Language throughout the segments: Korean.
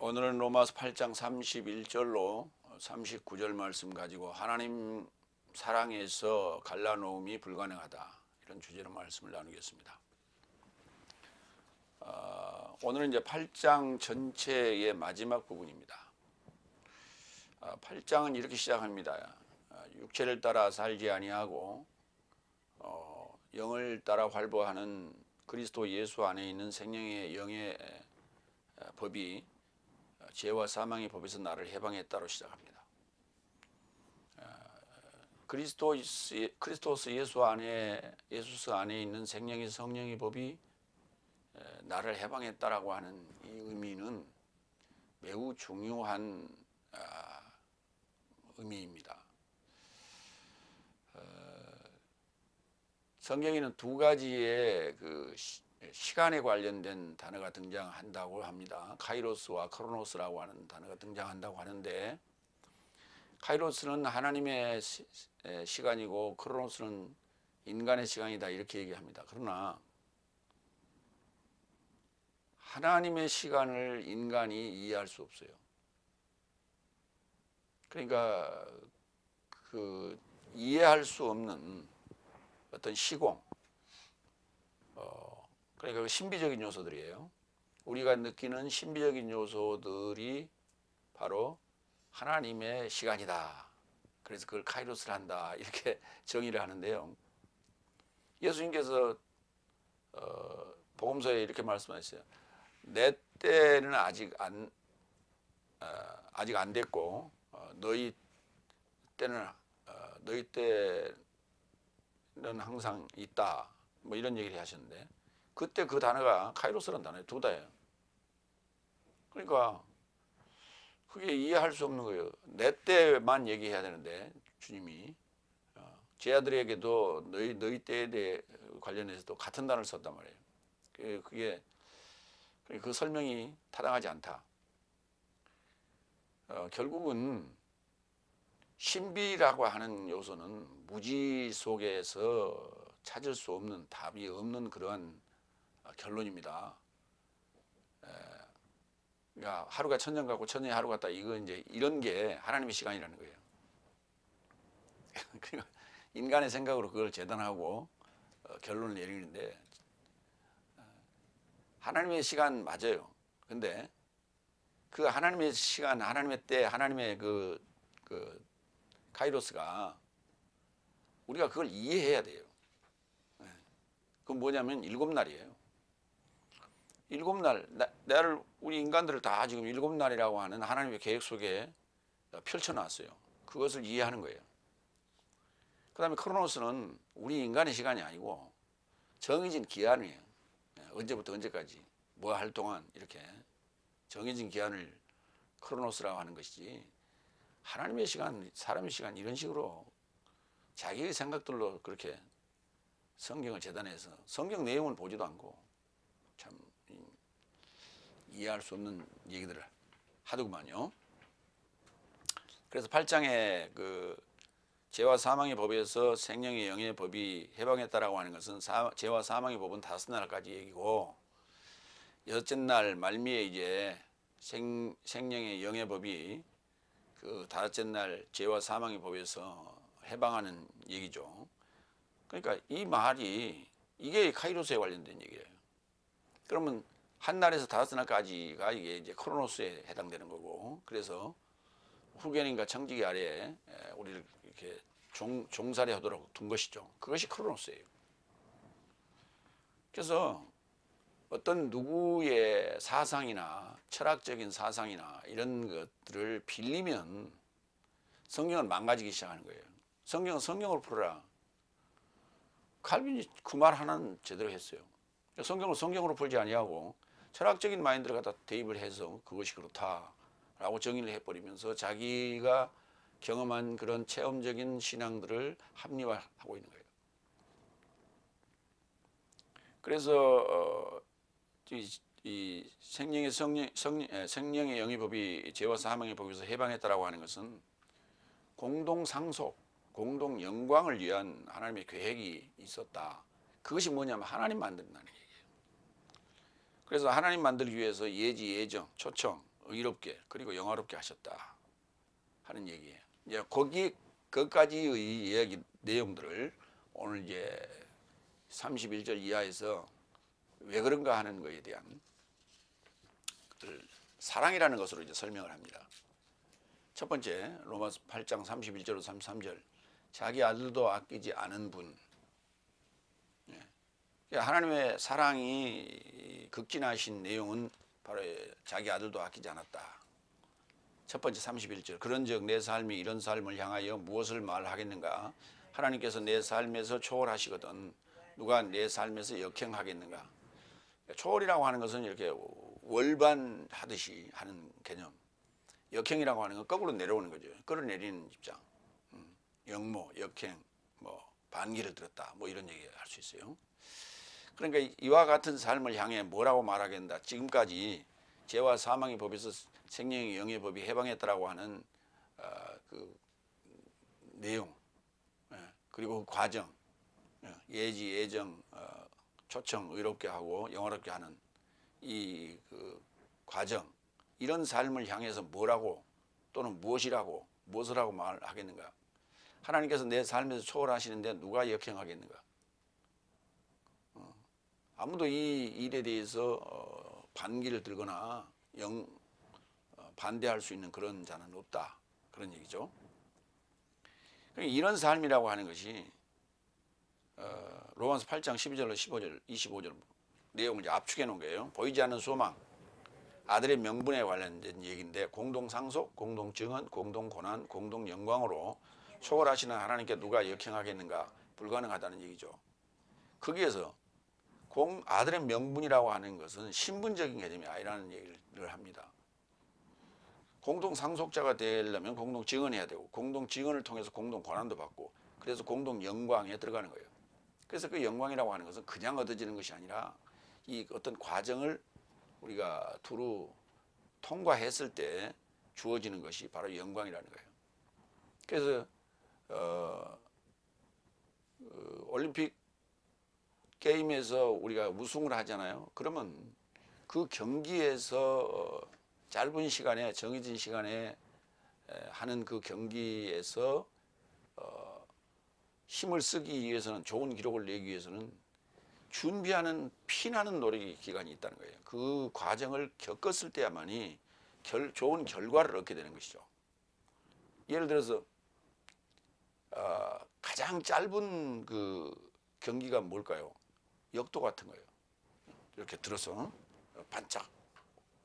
오늘은 로마서 8장 31절로 39절 말씀 가지고 하나님 사랑에서 갈라놓음이 불가능하다, 이런 주제로 말씀을 나누겠습니다. 오늘은 이제 8장 전체의 마지막 부분입니다. 8장은 이렇게 시작합니다. 육체를 따라 살지 아니하고 영을 따라 활보하는 그리스도 예수 안에 있는 생명의 영의 법이 죄와 사망의 법에서 나를 해방했다로 시작합니다. 그리스도스 예수 안에 있는 생명의 성령의 법이 나를 해방했다라고 하는 이 의미는 매우 중요한 의미입니다. 성경에는 두 가지의 시간에 관련된 단어가 등장한다고 합니다. 카이로스와 크로노스라고 하는 단어가 등장한다고 하는데, 카이로스는 하나님의 시간이고 크로노스는 인간의 시간이다, 이렇게 얘기합니다. 그러나 하나님의 시간을 인간이 이해할 수 없어요. 그러니까 이해할 수 없는 어떤 시공, 그러니까 신비적인 요소들이에요. 우리가 느끼는 신비적인 요소들이 바로 하나님의 시간이다. 그래서 그걸 카이로스를 한다, 이렇게 정의를 하는데요. 예수님께서 복음서에 이렇게 말씀하셨어요. 내 때는 아직 안 됐고 너희 때는 항상 있다, 뭐 이런 얘기를 하셨는데, 그때 그 단어가 카이로스라는 단어예요. 두 단어예요. 그러니까 그게 이해할 수 없는 거예요. 내 때만 얘기해야 되는데 주님이 제 아들에게도 너희 때에 대해 관련해서도 같은 단어를 썼단 말이에요. 그게 그 설명이 타당하지 않다. 결국은 신비라고 하는 요소는 무지 속에서 찾을 수 없는, 답이 없는 그러한 결론입니다. 그러니까 하루가 천년 같고 천년이 하루 같다, 이거 이제 이런 게 하나님의 시간이라는 거예요. 그러니까 인간의 생각으로 그걸 재단하고 결론을 내리는데, 하나님의 시간 맞아요. 근데 그 하나님의 시간, 하나님의 때, 하나님의 그 카이로스가 우리가 그걸 이해해야 돼요. 그건 뭐냐면 7날이에요. 7날, 우리 인간들을 다 지금 7날이라고 하는 하나님의 계획 속에 펼쳐놨어요. 그것을 이해하는 거예요. 그 다음에 크로노스는 우리 인간의 시간이 아니고 정해진 기한이에요. 언제부터 언제까지 뭐 할 동안, 이렇게 정해진 기한을 크로노스라고 하는 것이지, 하나님의 시간, 사람의 시간, 이런 식으로 자기의 생각들로 그렇게 성경을 재단해서 성경 내용을 보지도 않고 참 이해할 수 없는 얘기들을 하더구만요. 그래서 8장에 죄와 사망의 법에서 생명의 영의 법이 해방했다라고 하는 것은 죄와 사망의 법은 5날까지 얘기고, 6째 날 말미에 이제 생명의 영의 법이 그 5째 날 죄와 사망의 법에서 해방하는 얘기죠. 그러니까 이 말이, 이게 카이로스에 관련된 얘기예요. 그러면 한 날에서 5날까지가 이게 이제 크로노스에 해당되는 거고, 그래서 후견인과 청지기 아래에 우리를 이렇게 종살이 하도록 둔 것이죠. 그것이 크로노스예요. 그래서 어떤 누구의 사상이나 철학적인 사상이나 이런 것들을 빌리면 성경은 망가지기 시작하는 거예요. 성경은 성경으로 풀어라. 칼빈이 그 말 하나는 제대로 했어요. 성경을 성경으로 풀지 아니하고 철학적인 마인드를 갖다 대입을 해서 그것이 그렇다라고 정의를 해버리면서 자기가 경험한 그런 체험적인 신앙들을 합리화하고 있는 거예요. 그래서 이 생명의 영의 법이 죄와 사망의 법에서 해방했다라고 하는 것은 공동 상속, 공동 영광을 위한 하나님의 계획이 있었다. 그것이 뭐냐면 하나님 만든다는 얘기예요. 그래서 하나님 만들기 위해서 예지, 예정, 초청, 의롭게 그리고 영화롭게 하셨다 하는 얘기예요. 이제 거기까지의 이야기 내용들을 오늘 이제 31절 이하에서 왜 그런가 하는 것에 대한 것을 사랑이라는 것으로 이제 설명을 합니다. 첫 번째 로마서 8장 31절로 33절 자기 아들도 아끼지 않은 분. 하나님의 사랑이 극진하신 내용은 바로 자기 아들도 아끼지 않았다. 첫 번째 31절 그런즉 내 삶이 이런 삶을 향하여 무엇을 말하겠는가. 하나님께서 내 삶에서 초월하시거든 누가 내 삶에서 역행하겠는가. 초월이라고 하는 것은 이렇게 월반하듯이 하는 개념. 역행이라고 하는 건 거꾸로 내려오는 거죠. 끌어내리는 입장. 역모, 역행, 뭐 반기를 들었다. 뭐 이런 얘기 할 수 있어요. 그러니까 이와 같은 삶을 향해 뭐라고 말하겠는가. 지금까지 죄와 사망의 법에서 생명의 영의 법이 해방했다라고 하는 그 내용, 그리고 그 과정, 예지, 예정, 초청, 의롭게 하고 영화롭게 하는 이 그 과정, 이런 삶을 향해서 뭐라고 또는 무엇이라고 무엇을 하고 말하겠는가. 하나님께서 내 삶에서 초월하시는데 누가 역행하겠는가. 아무도 이 일에 대해서 반기를 들거나 반대할 수 있는 그런 자는 없다. 그런 얘기죠. 이런 삶이라고 하는 것이 로마서 8장 12절로 15절, 25절 내용을 이제 압축해 놓은 거예요. 보이지 않는 소망, 아들의 명분에 관련된 얘기인데 공동상속, 공동증언, 공동고난, 공동영광으로 초월하시는 하나님께 누가 역행하겠는가. 불가능하다는 얘기죠. 거기에서 아들의 명분이라고 하는 것은 신분적인 개념이 아니라는 얘기를 합니다. 공동상속자가 되려면 공동증언해야 되고 공동증언을 통해서 공동고난도 받고 그래서 공동영광에 들어가는 거예요. 그래서 그 영광이라고 하는 것은 그냥 얻어지는 것이 아니라 이 어떤 과정을 우리가 두루 통과했을 때 주어지는 것이 바로 영광이라는 거예요. 그래서 올림픽 게임에서 우리가 우승을 하잖아요. 그러면 그 경기에서 짧은 시간에 정해진 시간에 하는 그 경기에서 힘을 쓰기 위해서는 좋은 기록을 내기 위해서는 준비하는 피나는 노력의 기간이 있다는 거예요. 그 과정을 겪었을 때야만이 좋은 결과를 얻게 되는 것이죠. 예를 들어서 가장 짧은 그 경기가 뭘까요? 역도 같은 거예요. 이렇게 들어서 반짝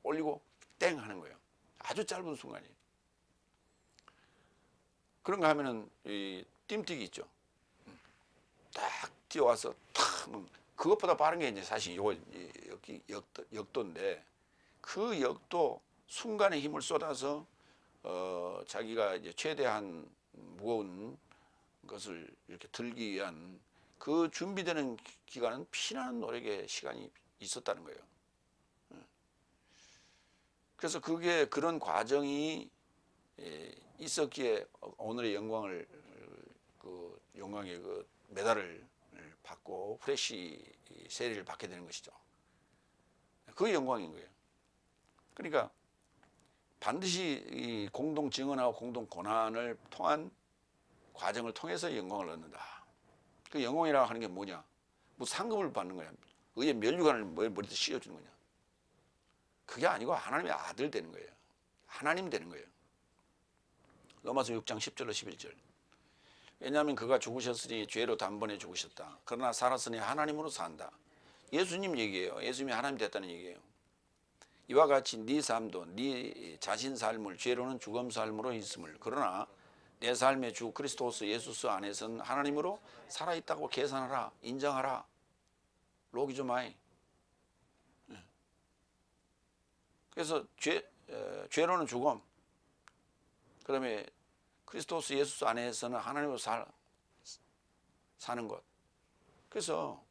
올리고 땡 하는 거예요. 아주 짧은 순간이에요. 그런가 하면은 이 뜀뛰기 있죠. 딱 뛰어와서 탁 그것보다 빠른 게 이제 사실 요거 역도인데 그 역도 순간에 힘을 쏟아서 자기가 이제 최대한 무거운 것을 이렇게 들기 위한 그 준비되는 기간은 피나는 노력의 시간이 있었다는 거예요. 그래서 그게 그런 과정이 있었기에 오늘의 영광의 그 메달을 받고 프레시 세리를 받게 되는 것이죠. 그 영광인 거예요. 그러니까 반드시 이 공동 증언하고 공동 고난을 통한 과정을 통해서 영광을 얻는다. 그 영광이라고 하는 게 뭐냐? 뭐 상급을 받는 거냐? 의의 면류관을 머리에 씌워주는 거냐? 그게 아니고 하나님의 아들 되는 거예요. 하나님 되는 거예요. 로마서 6장 10절로 11절. 왜냐하면 그가 죽으셨으니 죄로 단번에 죽으셨다. 그러나 살았으니 하나님으로 산다. 예수님 얘기예요. 예수님이 하나님 됐다는 얘기예요. 이와 같이 네 삶도 네 자신 삶을 죄로는 죽음 삶으로 있음을 그러나 내 삶의 주 그리스도스 예수스 안에서는 하나님으로 살아있다고 계산하라. 인정하라. 로기조마이. 그래서 죄로는 죽음. 그다음에 그리스도스 예수 안에서는 하나님으로 사는 것. 그래서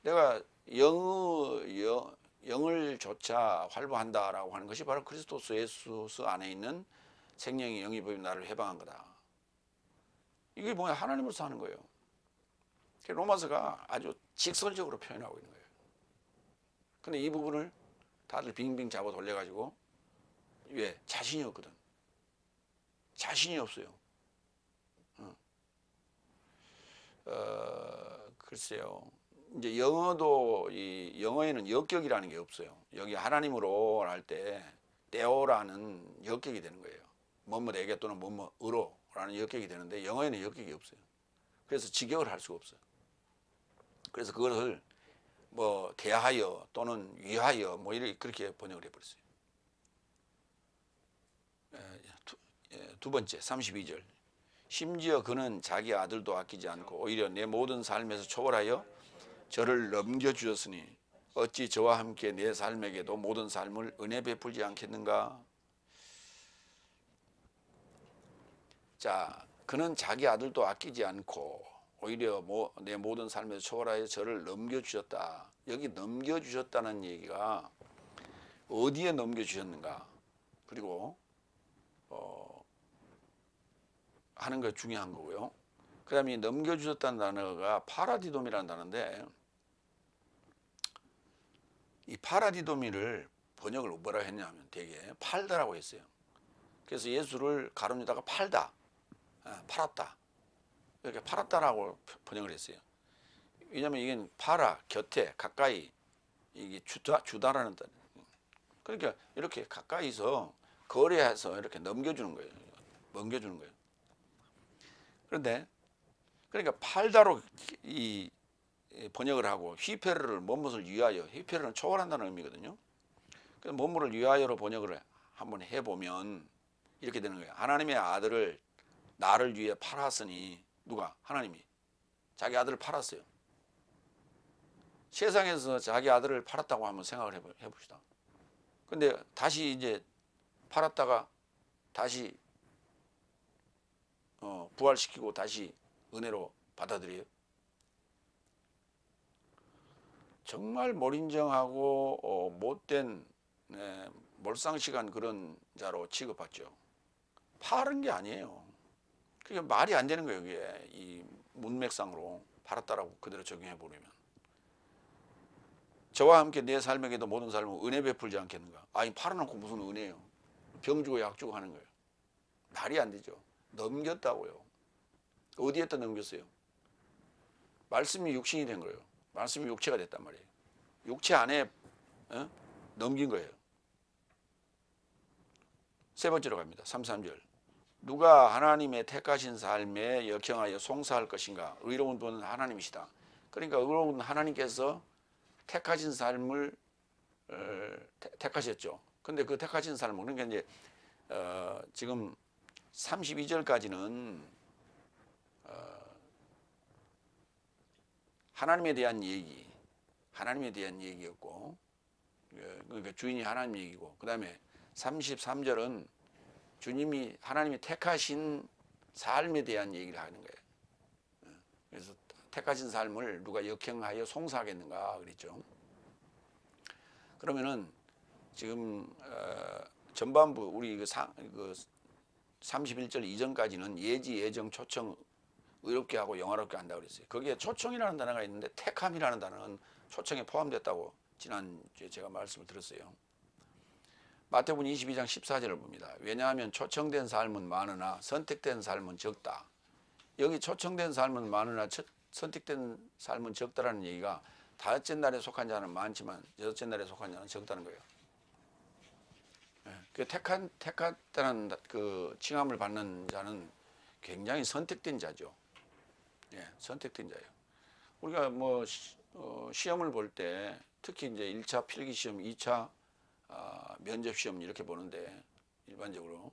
내가 영을 조차 활보한다라고 하는 것이 바로 그리스도스 예수 안에 있는 생명의 영의 법이 나를 해방한 거다. 이게 뭐야? 하나님으로 사는 거예요. 로마서가 아주 직설적으로 표현하고 있는 거예요. 근데 이 부분을 다들 빙빙 잡아 돌려가지고 왜? 자신이 없거든. 자신이 없어요. 글쎄요. 이제 영어도 이 영어에는 역격이라는 게 없어요. 여기 하나님으로 할 때 때오라는 역격이 되는 거예요. 뭐뭐에게 또는 뭐뭐으로라는 역격이 되는데 영어에는 역격이 없어요. 그래서 직역을 할 수가 없어요. 그래서 그것을 뭐 대하여 또는 위하여 뭐 이렇게 그렇게 번역을 해버렸어요. 두 번째 32절. 심지어 그는 자기 아들도 아끼지 않고 오히려 내 모든 삶에서 초월하여 저를 넘겨주셨으니 어찌 저와 함께 내 삶에게도 모든 삶을 은혜 베풀지 않겠는가. 자, 그는 자기 아들도 아끼지 않고 오히려 내 모든 삶에서 초월하여 저를 넘겨주셨다. 여기 넘겨주셨다는 얘기가 어디에 넘겨주셨는가, 그리고 하는 게 중요한 거고요. 그 다음에 넘겨주셨다는 단어가 파라디돔이라는 단어인데, 이 파라디도미를 번역을 뭐라 했냐면 되게 팔다라고 했어요. 그래서 예수를 가론유다가 팔다, 팔았다, 이렇게 팔았다라고 번역을 했어요. 왜냐하면 이게 팔아, 곁에, 가까이, 이게 주다라는 단어. 그러니까 이렇게 가까이서 거래해서 이렇게 넘겨주는 거예요. 넘겨주는 거예요. 그런데 그러니까 팔다로 이 번역을 하고 휘페르를 뭐뭇을 위하여, 휘페르는 초월한다는 의미거든요. 그래서 뭐뭇을 위하여로 번역을 한번 해보면 이렇게 되는 거예요. 하나님의 아들을 나를 위해 팔았으니, 누가? 하나님이 자기 아들을 팔았어요. 세상에서 자기 아들을 팔았다고 한번 생각을 해봅시다. 근데 다시 이제 팔았다가 다시 부활시키고 다시 은혜로 받아들여요. 정말 몰인정하고 못된 몰상식한 그런 자로 취급받죠. 팔은 게 아니에요. 그게 말이 안 되는 거예요. 그게 이 문맥상으로 팔았다라고 그대로 적용해 보려면, 저와 함께 내 삶에게도 모든 삶을 은혜 베풀지 않겠는가. 아니, 팔아놓고 무슨 은혜예요. 병 주고 약 주고 하는 거예요. 말이 안 되죠. 넘겼다고요. 어디에다 넘겼어요? 말씀이 육신이 된 거예요. 말씀이 육체가 됐단 말이에요. 육체 안에 넘긴 거예요. 세 번째로 갑니다. 33절. 누가 하나님의 택하신 삶에 역행하여 송사할 것인가. 의로운 분은 하나님이시다. 그러니까 의로운 하나님께서 택하신 삶을 택하셨죠. 근데 그 택하신 삶은, 그러니까 이제 지금 32절까지는 하나님에 대한 얘기였고, 그러니까 주인이 하나님 얘기고, 그 다음에 33절은 하나님이 택하신 삶에 대한 얘기를 하는 거예요. 그래서 택하신 삶을 누가 역행하여 송사하겠는가 그랬죠. 그러면은 지금 전반부 우리 그 31절 이전까지는 예지, 예정, 초청, 의롭게 하고 영화롭게 한다고 그랬어요. 거기에 초청이라는 단어가 있는데 택함이라는 단어는 초청에 포함됐다고 지난주에 제가 말씀을 드렸어요. 마태복음 22장 14절을 봅니다. 왜냐하면 초청된 삶은 많으나 선택된 삶은 적다. 여기 초청된 삶은 많으나 선택된 삶은 적다라는 얘기가 다섯째 날에 속한 자는 많지만 여섯째 날에 속한 자는 적다는 거예요. 그 택했다는 그 칭함을 받는 자는 굉장히 선택된 자죠. 선택된 자예요. 우리가 뭐 시험을 볼 때 특히 이제 1차 필기 시험, 2차 면접 시험 이렇게 보는데, 일반적으로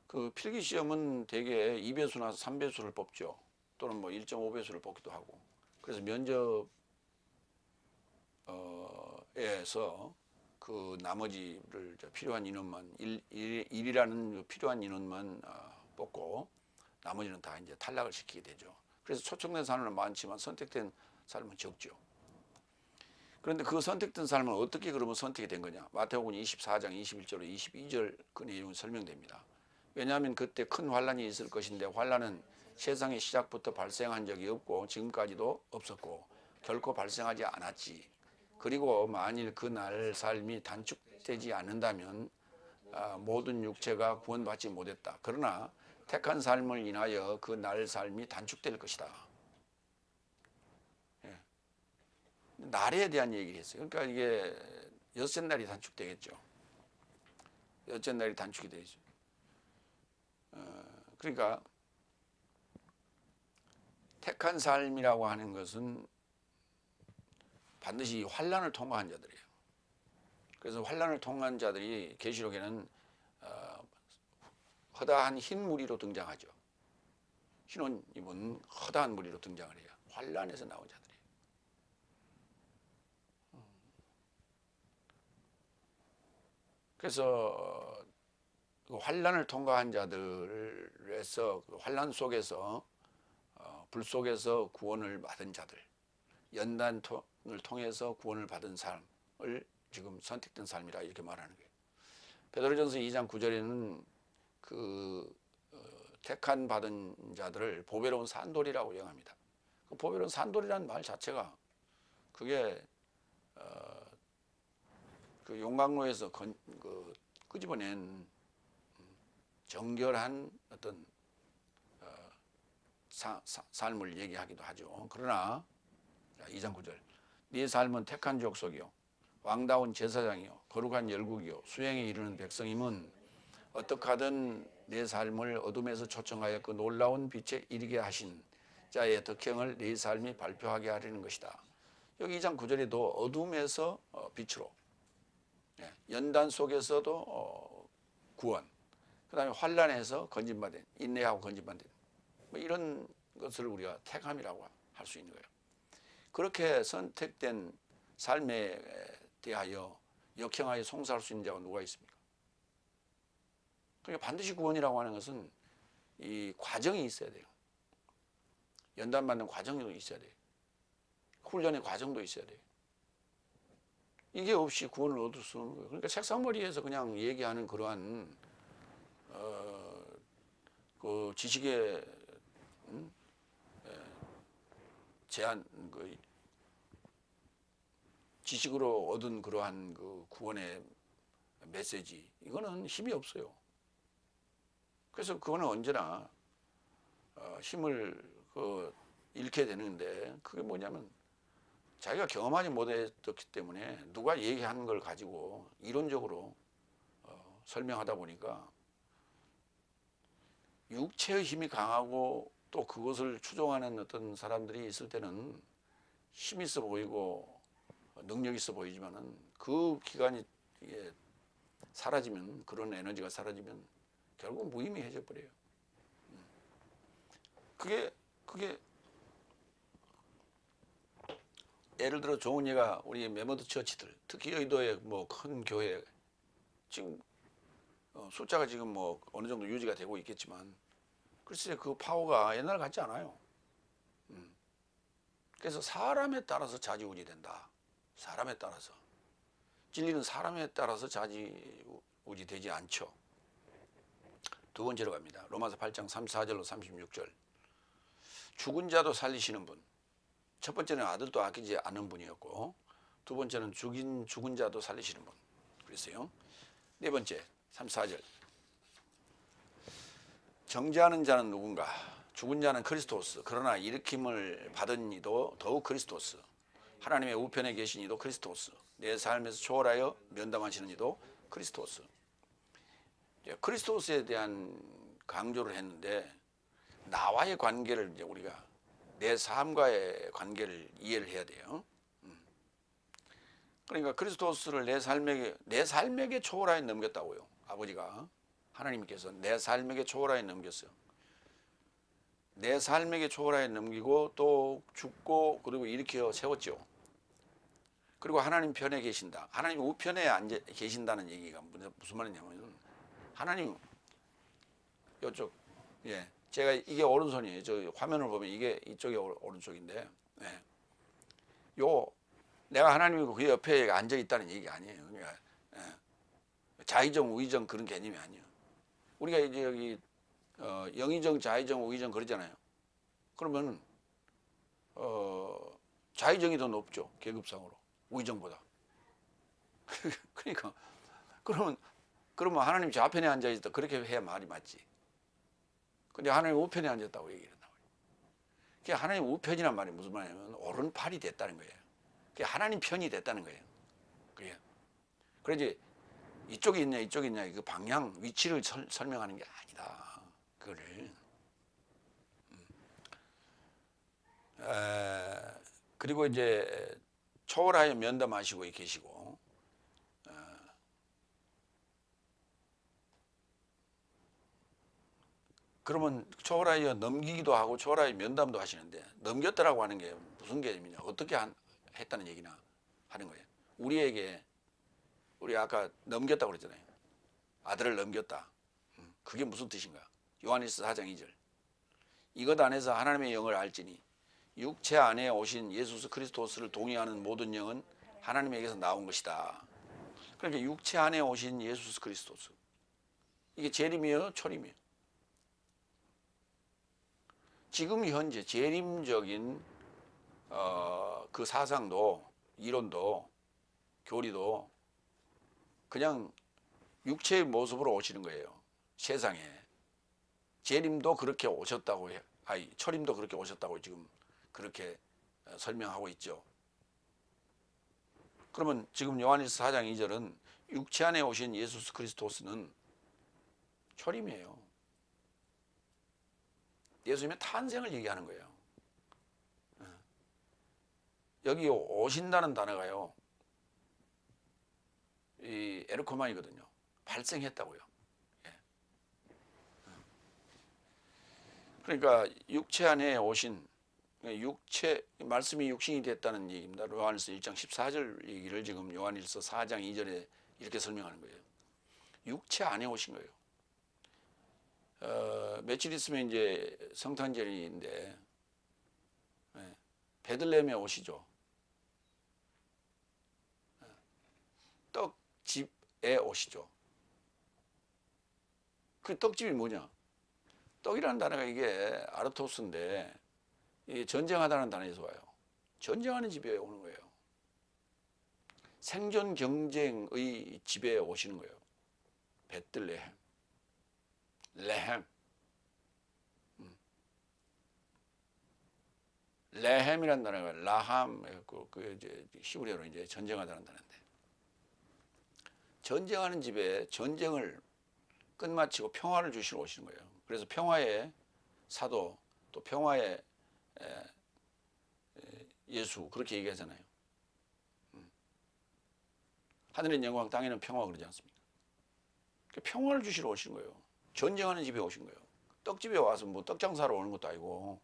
그 필기 시험은 대개 2배수나 3배수를 뽑죠. 또는 뭐 1.5배수를 뽑기도 하고. 그래서 면접에서 그 나머지를 필요한 인원만 1이라는 필요한 인원만 뽑고 나머지는 다 이제 탈락을 시키게 되죠. 그래서 초청된 삶은 많지만 선택된 삶은 적죠. 그런데 그 선택된 삶은 어떻게 그러면 선택이 된 거냐? 마태복음 24장 21절로 22절 그 내용이 설명됩니다. 왜냐하면 그때 큰 환란이 있을 것인데 환란은 세상의 시작부터 발생한 적이 없고 지금까지도 없었고 결코 발생하지 않았지. 그리고 만일 그날 삶이 단축되지 않는다면 모든 육체가 구원받지 못했다. 그러나 택한 삶을 인하여 그 날 삶이 단축될 것이다. 예. 날에 대한 얘기를 했어요. 그러니까 이게 여섯 날이 단축되겠죠. 여섯 날이 단축이 되죠. 그러니까 택한 삶이라고 하는 것은 반드시 환난을 통과한 자들이에요. 그래서 환난을 통과한 자들이 계시록에는 허다한 흰 무리로 등장하죠. 흰 옷 입은 허다한 무리로 등장을 해요. 환난에서 나온 자들이에요. 그래서 그 환난을 통과한 자들에서 그 환난 속에서 불 속에서 구원을 받은 자들, 연단을 통해서 구원을 받은 삶을 지금 선택된 삶이라 이렇게 말하는 거예요. 베드로전서 2장 9절에는 그 택한 받은 자들을 보배로운 산돌이라고 정합니다. 그 보배로운 산돌이라는 말 자체가 그게 그 용광로에서 끄집어낸 정결한 어떤 삶을 얘기하기도 하죠. 그러나 2장 9절 네 삶은 택한 족속이요 왕다운 제사장이요 거룩한 열국이요 수행에 이르는 백성임은 어떻게 하든 내 삶을 어둠에서 초청하여 그 놀라운 빛에 이르게 하신 자의 덕행을 내 삶이 발표하게 하려는 것이다. 여기 2장 9절에도 어둠에서 빛으로, 연단 속에서도 구원, 그 다음에 환난에서 건진받은, 인내하고 건진받은, 뭐 이런 것을 우리가 택함이라고 할 수 있는 거예요. 그렇게 선택된 삶에 대하여 역행하여 송사할 수 있는 자가 누가 있습니까? 그러니까 반드시 구원이라고 하는 것은 이 과정이 있어야 돼요. 연단받는 과정도 있어야 돼요. 훈련의 과정도 있어야 돼요. 이게 없이 구원을 얻을 수 없는 거예요. 그러니까 책상머리에서 그냥 얘기하는 그러한 그 지식의 제한, 그 지식으로 얻은 그러한 그 구원의 메시지, 이거는 힘이 없어요. 그래서 그거는 언제나 힘을 잃게 되는데, 그게 뭐냐면 자기가 경험하지 못했기 때문에 누가 얘기하는 걸 가지고 이론적으로 설명하다 보니까 육체의 힘이 강하고 또 그것을 추종하는 어떤 사람들이 있을 때는 힘 있어 보이고 능력 있어 보이지만은 그 기간이 사라지면, 그런 에너지가 사라지면 결국 무의미해져 버려요. 그게 예를 들어 좋은 예가 우리 메모드 처치들, 특히 여의도의 뭐 큰 교회, 지금 숫자가 지금 뭐 어느 정도 유지가 되고 있겠지만 글쎄 그 파워가 옛날 같지 않아요. 그래서 사람에 따라서 좌지우지된다. 사람에 따라서. 진리는 사람에 따라서 좌지우지되지 않죠. 두 번째로 갑니다. 로마서 8장 34절로 36절. 죽은 자도 살리시는 분. 첫 번째는 아들도 아끼지 않은 분이었고, 두 번째는 죽은 자도 살리시는 분. 그랬어요. 네 번째, 34절. 정죄하는 자는 누군가? 죽은 자는 그리스도스. 그러나 일으킴을 받은 이도 더욱 그리스도스. 하나님의 우편에 계신 이도 그리스도스. 내 삶에서 초월하여 면담하시는 이도 그리스도스. 그리스도스에 대한 강조를 했는데, 나와의 관계를 이제 우리가, 내 삶과의 관계를 이해를 해야 돼요. 그러니까 그리스도스를 내 삶에게 초월하여 넘겼다고요. 아버지가, 하나님께서 내 삶에게 초월하여 넘겼어요. 내 삶에게 초월하여 넘기고 또 죽고 그리고 일으켜 세웠죠. 그리고 하나님 편에 계신다. 하나님 우편에 앉아 계신다는 얘기가 무슨 말이냐면, 하나님 이쪽, 제가 이게 오른손이에요. 저 화면을 보면 이게 이쪽이 오른쪽인데, 내가 하나님이고 그 옆에 앉아 있다는 얘기가 아니에요. 그러니까 자의정, 우의정 그런 개념이 아니에요. 우리가 이제 여기 영의정, 자의정, 우의정 그러잖아요. 그러면 자의정이 더 높죠. 계급상으로. 우의정보다. 그러니까 그러면 그러면 하나님 좌편에 앉아있다 그렇게 해야 말이 맞지. 근데 하나님 우편에 앉았다고 얘기를 한다고. 그게 하나님 우편이란 말이 무슨 말이냐면 오른팔이 됐다는 거예요. 그게 하나님 편이 됐다는 거예요. 그래요. 그래서 이쪽에 있냐 이쪽에 있냐 그 방향 위치를 설명하는 게 아니다. 그거를. 그리고 이제 초월하여 면담하시고 계시고, 그러면 초월하여 넘기기도 하고 초월하여 면담도 하시는데, 넘겼다라고 하는 게 무슨 개념이냐, 어떻게 했다는 얘기나 하는 거예요. 우리에게, 우리 아까 넘겼다고 그랬잖아요. 아들을 넘겼다. 그게 무슨 뜻인가? 요한일서 4장 2절. 이것 안에서 하나님의 영을 알지니 육체 안에 오신 예수 그리스도스를 동의하는 모든 영은 하나님에게서 나온 것이다. 그러니까 육체 안에 오신 예수 그리스도스. 이게 재림이에요, 초림이에요? 지금 현재 재림적인 그 사상도 이론도 교리도 그냥 육체의 모습으로 오시는 거예요. 세상에. 재림도 그렇게 오셨다고 해. 아니, 초림도 그렇게 오셨다고 지금 그렇게 설명하고 있죠. 그러면 지금 요한일서 4장 2절은 육체 안에 오신 예수 그리스도스는 초림이에요. 예수님의 탄생을 얘기하는 거예요. 여기 오신다는 단어가요, 이 에르코만이거든요. 발생했다고요. 그러니까 육체 안에 오신, 육체 말씀이 육신이 됐다는 얘기입니다. 요한일서 1장 14절 얘기를 지금 요한일서 4장 2절에 이렇게 설명하는 거예요. 육체 안에 오신 거예요. 며칠 있으면 이제 성탄절인데 베들레헴에 오시죠. 떡집에 오시죠. 그 떡집이 뭐냐? 떡이라는 단어가 이게 아르토스인데 이게 전쟁하다는 단어에서 와요. 전쟁하는 집에 오는 거예요. 생존 경쟁의 집에 오시는 거예요. 베들레헴, 레헴. 레헴이라는 단어가 라함, 그 이제 히브리어로 이제 전쟁하다는 단어인데, 전쟁하는 집에 전쟁을 끝마치고 평화를 주시러 오시는 거예요. 그래서 평화의 사도, 또 평화의 예수, 그렇게 얘기하잖아요. 하늘의 영광, 땅에는 평화, 그러지 않습니까? 평화를 주시러 오시는 거예요. 전쟁하는 집에 오신 거예요. 떡집에 와서 뭐 떡장사로 오는 것도 아니고.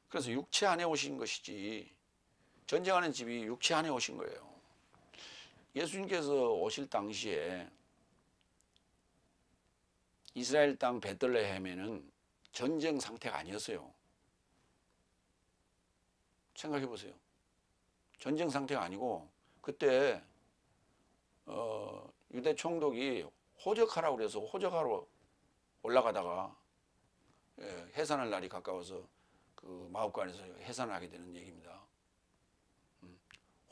그래서 육체 안에 오신 것이지, 전쟁하는 집이 육체 안에 오신 거예요. 예수님께서 오실 당시에 이스라엘 땅 베들레헴에는 전쟁 상태가 아니었어요. 생각해 보세요. 전쟁 상태가 아니고, 그때 유대 총독이 호적하라고 그래서 호적하러 올라가다가 해산할 날이 가까워서 그 마법관에서 해산을 하게 되는 얘기입니다.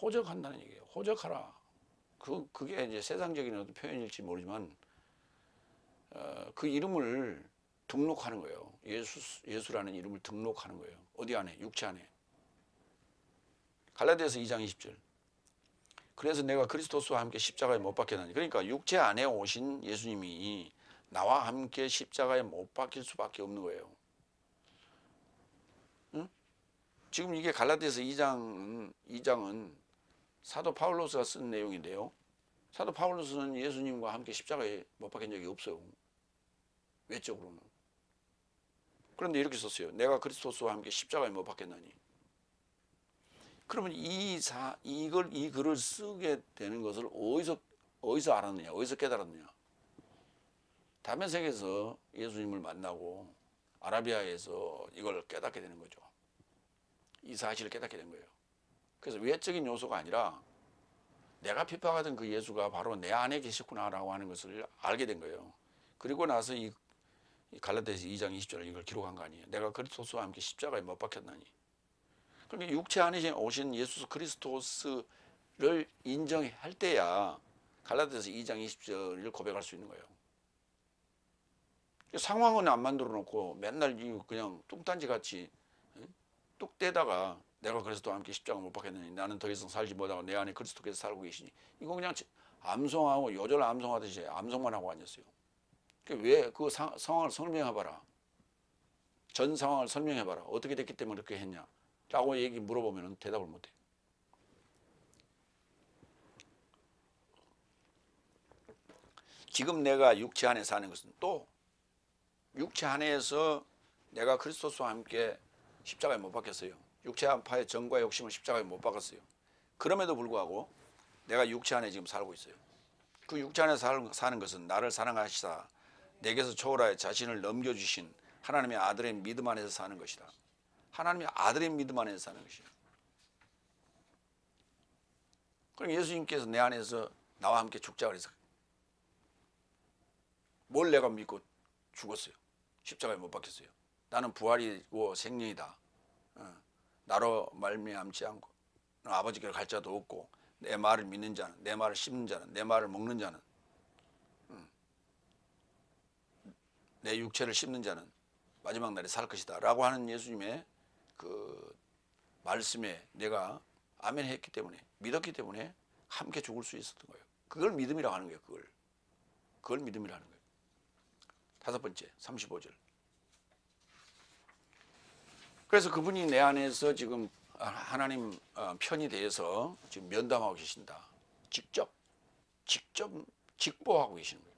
호적한다는 얘기예요. 호적하라. 그게 이제 세상적인 어떤 표현일지 모르지만 그 이름을 등록하는 거예요. 예수라는 이름을 등록하는 거예요. 어디 안에? 육체 안에. 갈라디아서 2장 20절. 그래서 내가 그리스도와 함께 십자가에 못 박혔나니. 그러니까 육체 안에 오신 예수님이 나와 함께 십자가에 못 박힐 수밖에 없는 거예요. 응? 지금 이게 갈라디아서 2장은 사도 파울로스가 쓴 내용인데요. 사도 파울로스는 예수님과 함께 십자가에 못 박힌 적이 없어요. 외적으로는. 그런데 이렇게 썼어요. 내가 그리스도와 함께 십자가에 못 박혔나니. 그러면 이 글을 쓰게 되는 것을 어디서 알았느냐? 어디서 깨달았느냐? 다메섹에서 예수님을 만나고 아라비아에서 이걸 깨닫게 되는 거죠. 이 사실을 깨닫게 된 거예요. 그래서 외적인 요소가 아니라 내가 핍박하던 그 예수가 바로 내 안에 계셨구나라고 하는 것을 알게 된 거예요. 그리고 나서 이 갈라디아서 2장 20절을 이걸 기록한 거 아니에요. 내가 그리스도와 함께 십자가에 못 박혔나니. 그러니까 육체 안에 오신 예수 그리스도스를 인정할 때야 갈라디아서 2장 20절을 고백할 수 있는 거예요. 상황은 안 만들어 놓고 맨날 그냥 뚱딴지 같이 뚝 떼다가 내가 그리스도와 함께 십자가 못 박혔느니 나는 더 이상 살지 못하고 내 안에 그리스도께서 살고 계시니, 이거 그냥 암송하고 요절 암송하듯이 암송만 하고 앉았어요. 왜 그 상황을 설명해봐라. 전 상황을 설명해봐라. 어떻게 됐기 때문에 그렇게 했냐 라고 물어보면 대답을 못해. 지금 내가 육체 안에 사는 것은 또 육체 안에서 내가 그리스도와 함께 십자가에 못 박혔어요. 육체 안파의 정과 욕심을 십자가에 못 박았어요. 그럼에도 불구하고 내가 육체 안에 지금 살고 있어요. 그 육체 안에 사는 것은 나를 사랑하시사 내게서 초월하여 자신을 넘겨주신 하나님의 아들의 믿음 안에서 사는 것이다. 하나님의 아들의 믿음 안에서 사는 것이다. 그럼 예수님께서 내 안에서 나와 함께 죽자 그래서 뭘 내가 믿고 죽었어요. 십자가에 못 박혔어요. 나는 부활이고 생명이다. 나로 말미암지 않고 아버지께로 갈 자도 없고 내 말을 믿는 자는, 내 말을 씹는 자는, 내 말을 먹는 자는, 내 육체를 씹는 자는 마지막 날에 살 것이다 라고 하는 예수님의 그 말씀에 내가 아멘 했기 때문에, 믿었기 때문에 함께 죽을 수 있었던 거예요. 그걸 믿음이라고 하는 거예요. 그걸 믿음이라는 거예요. 다섯 번째 35절. 그래서 그분이 내 안에서 지금 하나님 편이 되어서 지금 면담하고 계신다. 직접 직보하고 계시는 거예요.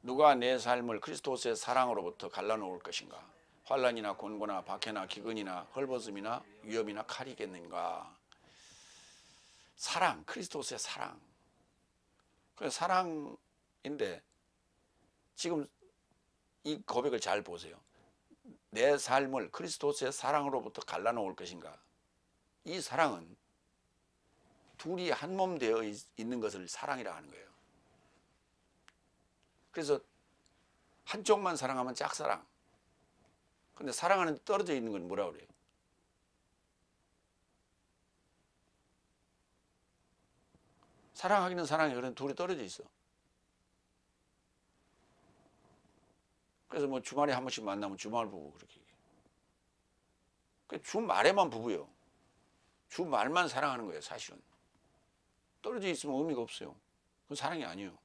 누가 내 삶을 그리스도의 사랑으로부터 갈라놓을 것인가? 환난이나 곤고나 박해나 기근이나 헐벗음이나 위협이나 칼이겠는가? 사랑, 그리스도의 사랑. 그 사랑인데 지금 이 고백을 잘 보세요. 내 삶을 그리스도의 사랑으로부터 갈라놓을 것인가? 이 사랑은 둘이 한 몸 되어 있는 것을 사랑이라 하는 거예요. 그래서 한쪽만 사랑하면 짝사랑. 근데 사랑하는 데 떨어져 있는 건 뭐라 그래요? 사랑하기는 사랑해. 그런데 둘이 떨어져 있어. 그래서 뭐 주말에 한 번씩 만나면 주말 부부 그렇게 얘기해요. 주말에만 부부요. 주말만 사랑하는 거예요. 사실은. 떨어져 있으면 의미가 없어요. 그건 사랑이 아니에요.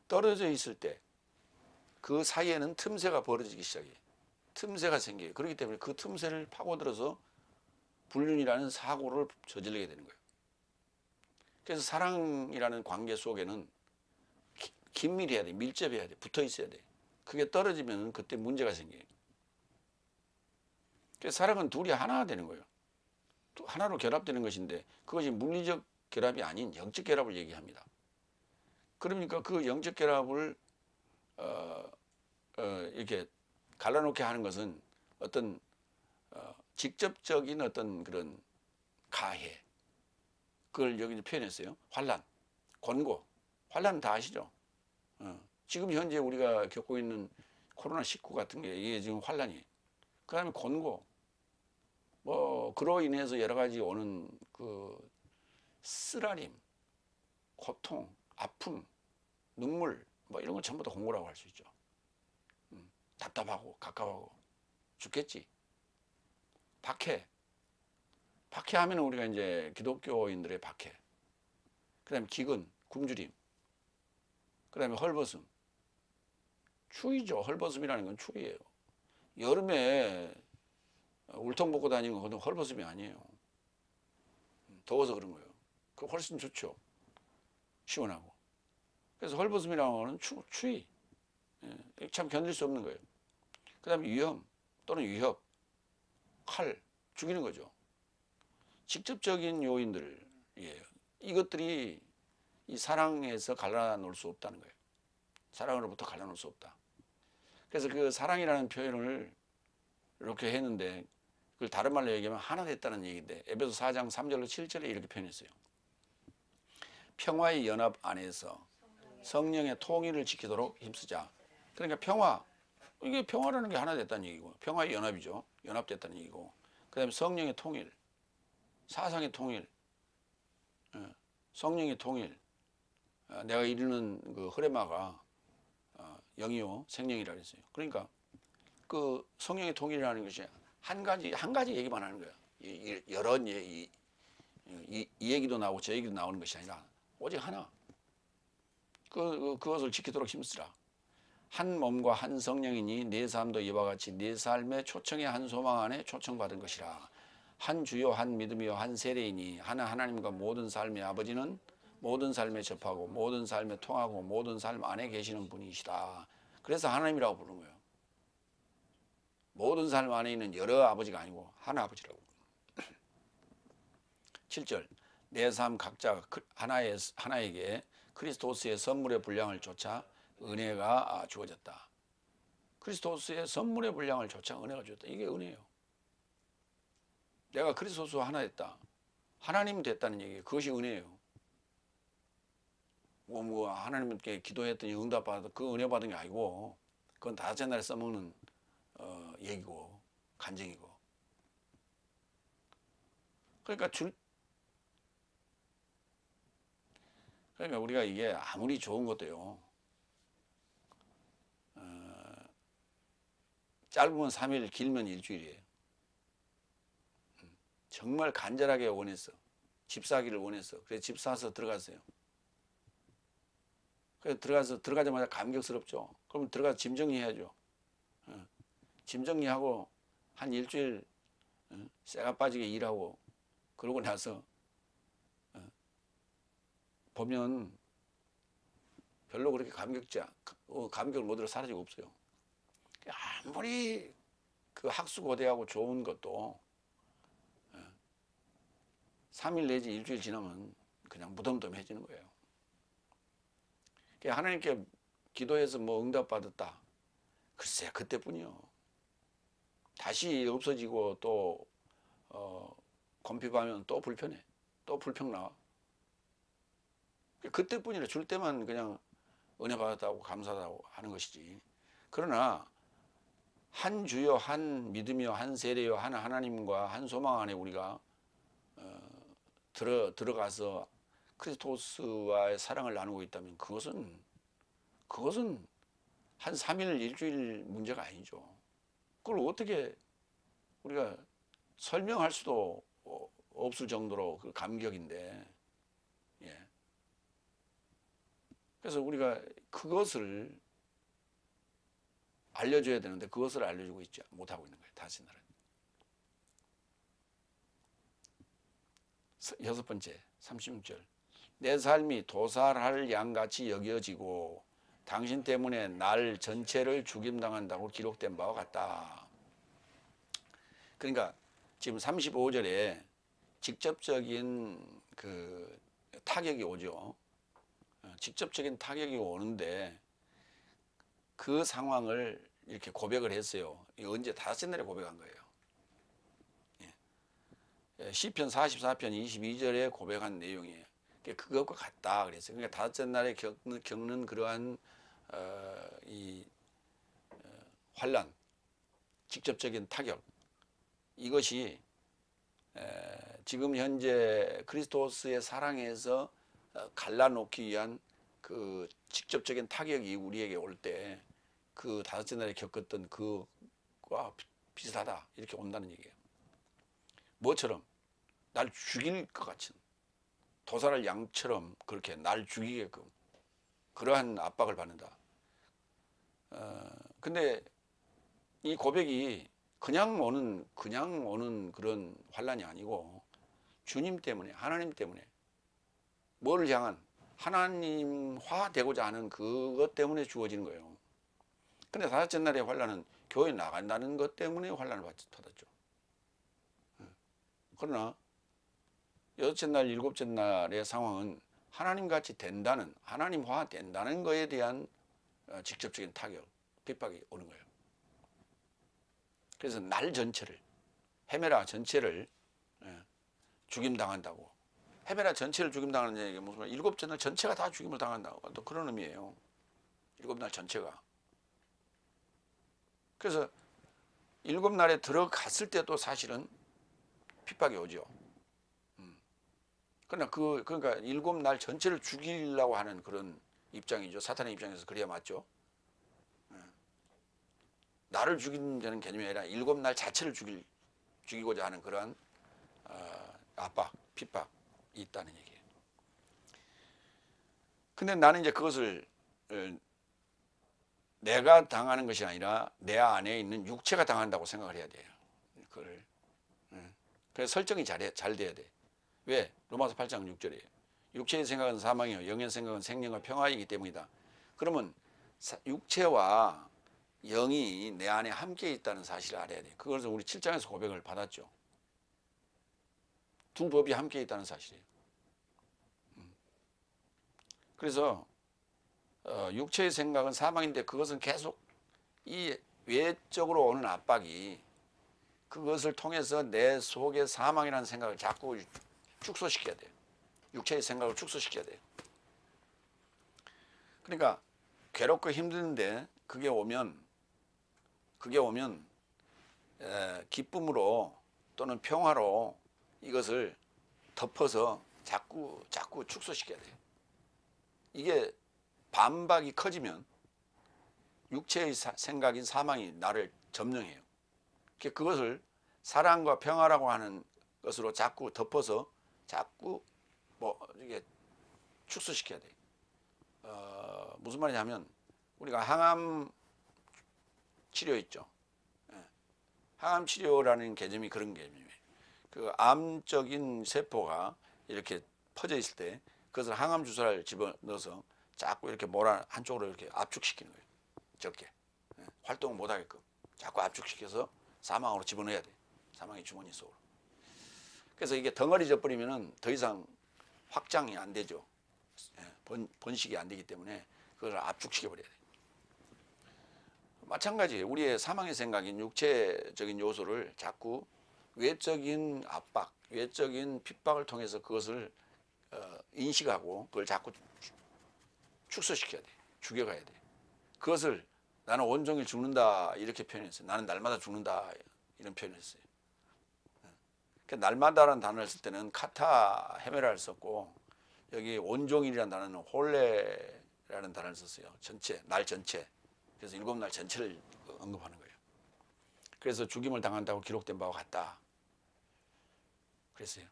떨어져 있을 때 그 사이에는 틈새가 벌어지기 시작해요. 틈새가 생겨요. 그렇기 때문에 그 틈새를 파고들어서 불륜이라는 사고를 저지르게 되는 거예요. 그래서 사랑이라는 관계 속에는 긴밀해야 돼. 밀접해야 돼. 붙어 있어야 돼. 그게 떨어지면 그때 문제가 생겨요. 그래서 사랑은 둘이 하나가 되는 거예요. 하나로 결합되는 것인데 그것이 물리적 결합이 아닌 영적 결합을 얘기합니다. 그러니까 그 영적 결합을 이렇게 갈라놓게 하는 것은 어떤 직접적인 어떤 그런 가해, 그걸 여기 표현했어요. 환난, 권고. 환난은 다 아시죠? 지금 현재 우리가 겪고 있는 코로나19 같은 게 이게 지금 환난이에요. 그 다음에 권고. 뭐 그로 인해서 여러 가지 오는 그 쓰라림, 고통, 아픔, 눈물 뭐 이런 걸 전부 다 권고라고 할 수 있죠. 답답하고 가까워하고 죽겠지. 박해하면 우리가 이제 기독교인들의 박해. 그다음에 기근, 굶주림. 그다음에 헐벗음. 추위죠. 헐벗음이라는 건 추위예요. 여름에 울통 벗고 다니는 건 헐벗음이 아니에요. 더워서 그런 거예요. 그거 훨씬 좋죠. 시원하고. 그래서 헐벗음이라는 거는 추위. 참 견딜 수 없는 거예요. 그 다음에 위험 또는 위협, 칼, 죽이는 거죠. 직접적인 요인들이에요. 이것들이 이 사랑에서 갈라놓을 수 없다는 거예요. 사랑으로부터 갈라놓을 수 없다. 그래서 그 사랑이라는 표현을 이렇게 했는데 그걸 다른 말로 얘기하면 하나 됐다는 얘기인데 에베소 4장 3절로 7절에 이렇게 표현했어요. 평화의 연합 안에서 성령의 통일을 지키도록 힘쓰자. 그러니까 평화, 이게 평화라는 게 하나 됐다는 얘기고 평화의 연합이죠. 연합됐다는 얘기고 그 다음에 성령의 통일, 사상의 통일, 성령의 통일. 내가 이루는 그 흐레마가 영이요 생명이라 그랬어요. 그러니까 그 성령의 통일이라는 것이 한 가지 얘기만 하는 거야. 여러 이 얘기도 나오고 저 얘기도 나오는 것이 아니라 오직 하나. 그것을 지키도록 힘쓰라. 한 몸과 한 성령이니 내 삶도 이와 같이 내 삶의 초청의 한 소망 안에 초청받은 것이라. 한 주요 한 믿음이요 한 세례이니 하나님과 모든 삶의 아버지는 모든 삶에 접하고 모든 삶에 통하고 모든 삶 안에 계시는 분이시다. 그래서 하나님이라고 부르는 거예요. 모든 삶 안에 있는 여러 아버지가 아니고 하나 아버지라고. 7절 내 삶 각자 하나에게 크리스토스의 선물의 분량을 좇아 은혜가 주어졌다. 크리스토스의 선물의 분량을 좇아 은혜가 주어졌다. 이게 은혜예요. 내가 그리스도와 하나 됐다. 하나님 됐다는 얘기예요. 그것이 은혜예요. 하나님께 기도했더니 응답받아도 그 은혜 받은 게 아니고 그건 다섯째 날에 써먹는 얘기고 간증이고. 그러니까 우리가 이게 아무리 좋은 것도요. 짧으면 3일 길면 일주일이에요. 정말 간절하게 원했어. 집 사기를 원했어. 그래서 집 사서 들어갔어요. 그래서 들어가자마자 감격스럽죠. 그럼 들어가서 짐 정리해야죠. 짐 정리하고 한 일주일 쇠가 빠지게 일하고 그러고 나서 보면 별로 그렇게 감격을 못 들어 사라지고 없어요. 아무리 그 학수고대하고 좋은 것도 3일 내지 일주일 지나면 그냥 무덤덤해지는 거예요. 하나님께 기도해서 뭐 응답받았다. 글쎄 그때뿐이요. 다시 없어지고 또 건피하면 또 불편해. 또 불평 나와. 그때뿐이라 줄 때만 그냥 은혜 받았다고 감사하다고 하는 것이지. 그러나 한 주요 한 믿음이요 한 세례요 한 하나님과 한 소망 안에 우리가 들어가서 크리스토스와의 사랑을 나누고 있다면 그것은 한 3일 일주일 문제가 아니죠. 그걸 어떻게 우리가 설명할 수도 없을 정도로 그 감격인데, 예. 그래서 우리가 그것을 알려줘야 되는데 그것을 알려주고 있지 못하고 있는 거예요. 다시 나라. 6번째 36절 내 삶이 도살할 양같이 여겨지고 당신 때문에 날 전체를 죽임당한다고 기록된 바와 같다. 그러니까 지금 35절에 직접적인 그 타격이 오죠. 직접적인 타격이 오는데 그 상황을 이렇게 고백을 했어요. 언제? 다섯째 날에 고백한 거예요. 시편 44편 22절에 고백한 내용이에요. 그것과 같다 그랬어요. 그러니까 다섯째 날에 겪는 그러한 환난, 직접적인 타격, 이것이 지금 현재 그리스도스의 사랑에서 갈라놓기 위한 그 직접적인 타격이 우리에게 올 때 그 다섯째 날에 겪었던 그와 비슷하다 이렇게 온다는 얘기예요. 뭐처럼? 날 죽일 것 같은 도살할 양처럼 그렇게 날 죽이게끔 그러한 압박을 받는다. 근데 이 고백이 그냥 오는 그런 환난이 아니고 주님 때문에 하나님 때문에 뭐를 향한 하나님화 되고자 하는 그것 때문에 주어지는 거예요. 근데 다섯째 날의 환난은 교회 나간다는 것 때문에 환난을 받았죠. 그러나 여섯째 날, 일곱째 날의 상황은 하나님같이 된다는, 하나님화 된다는 것에 대한 직접적인 타격, 핍박이 오는 거예요. 그래서 날 전체를, 헤메라 전체를 죽임당한다고. 헤메라 전체를 죽임당하는 얘기가 무슨 말이에요? 일곱째 날 전체가 다 죽임을 당한다고. 또 그런 의미예요. 일곱 날 전체가. 그래서 일곱 날에 들어갔을 때도 사실은 핍박이 오죠. 그러니까 7날 전체를 죽이려고 하는 그런 입장이죠. 사탄의 입장에서 그래야 맞죠. 나를 죽인다는 개념이 아니라 7날 자체를 죽이고자 하는 그러한 압박, 핍박이 있다는 얘기예요. 근데 나는 이제 그것을 내가 당하는 것이 아니라 내 안에 있는 육체가 당한다고 생각을 해야 돼요. 그걸. 그래서 설정이 잘 돼야 돼. 왜? 로마서 8장 6절이에요. 육체의 생각은 사망이요 영의 생각은 생명과 평화이기 때문이다. 그러면 육체와 영이 내 안에 함께 있다는 사실을 알아야 돼. 그것을 우리 7장에서 고백을 받았죠. 두 법이 함께 있다는 사실이에요. 그래서 육체의 생각은 사망인데 그것은 계속 이 외적으로 오는 압박이 그것을 통해서 내 속에 사망이라는 생각을 자꾸 축소시켜야 돼요. 육체의 생각을 축소시켜야 돼요. 그러니까 괴롭고 힘든데 그게 오면 기쁨으로 또는 평화로 이것을 덮어서 자꾸 축소시켜야 돼요. 이게 반박이 커지면 육체의 생각인 사망이 나를 점령해요. 그것을 사랑과 평화라고 하는 것으로 자꾸 덮어서 자꾸 이게 축소시켜야 돼요. 무슨 말이냐면 우리가 항암 치료 있죠. 항암 치료라는 개념이 그런 개념이에요. 그 암적인 세포가 이렇게 퍼져 있을 때 그것을 항암 주사를 집어넣어서 자꾸 이렇게 한쪽으로 이렇게 압축시키는 거예요. 적게 활동을 못하게끔 자꾸 압축시켜서 사망으로 집어넣어야 돼. 사망의 주머니 속으로. 그래서 이게 덩어리 져버리면은 더 이상 확장이 안 되죠. 번식이 안 되기 때문에 그걸 압축시켜 버려야 돼. 마찬가지예요. 우리의 사망의 생각인 육체적인 요소를 자꾸 외적인 압박, 외적인 핍박을 통해서 그것을 인식하고 그걸 자꾸 축소시켜야 돼. 죽여가야 돼. 그것을 나는 온종일 죽는다 이렇게 표현했어요. 나는 날마다 죽는다 이런 표현을 했어요. 날마다라는 단어를 쓸 때는 카타 헤메라를 썼고 여기 온종일이라는 단어는 홀레라는 단어를 썼어요. 전체, 날 전체. 그래서 7날 전체를 언급하는 거예요. 그래서 죽임을 당한다고 기록된 바와 같다. 그랬어요.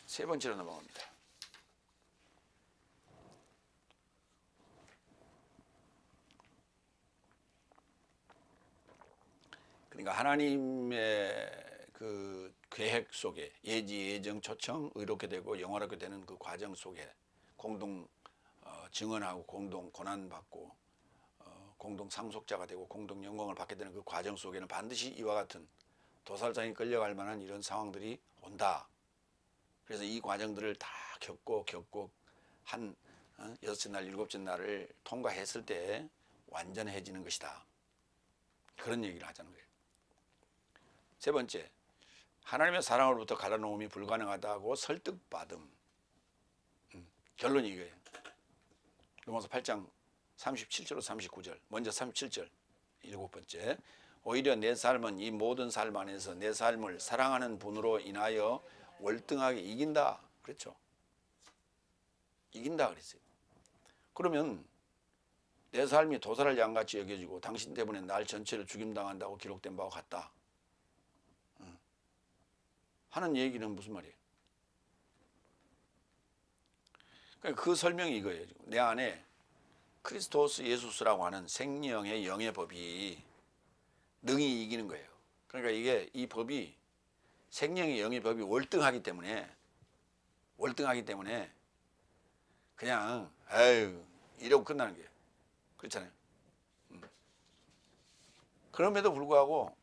세 번째로 넘어갑니다. 그러니까 하나님의 그 계획 속에 예지, 예정, 초청, 의롭게 되고 영화롭게 되는 그 과정 속에 공동 증언하고 공동 고난받고 공동 상속자가 되고 공동 영광을 받게 되는 그 과정 속에는 반드시 이와 같은 도살장에 끌려갈 만한 이런 상황들이 온다. 그래서 이 과정들을 다 겪고 한 6째 날, 7째 날을 통과했을 때 완전해지는 것이다. 그런 얘기를 하자는 거예요. 세 번째, 하나님의 사랑으로부터 갈라놓음이 불가능하다고 설득받음. 결론이 이거예요. 로마서 8장 37절로 39절. 먼저 37절. 7번째. 오히려 내 삶은 이 모든 삶 안에서 내 삶을 사랑하는 분으로 인하여 월등하게 이긴다. 그렇죠. 이긴다 그랬어요. 그러면 내 삶이 도살할 양같이 여겨지고 당신 때문에 날 전체를 죽임당한다고 기록된 바와 같다. 하는 얘기는 무슨 말이에요? 그러니까 그 설명이 이거예요. 내 안에 크리스토스 예수스라고 하는 생명의 영의 법이 능히 이기는 거예요. 그러니까 이 법이 생명의 영의 법이 월등하기 때문에 그냥 이러고 끝나는 거예요. 그렇잖아요. 그럼에도 불구하고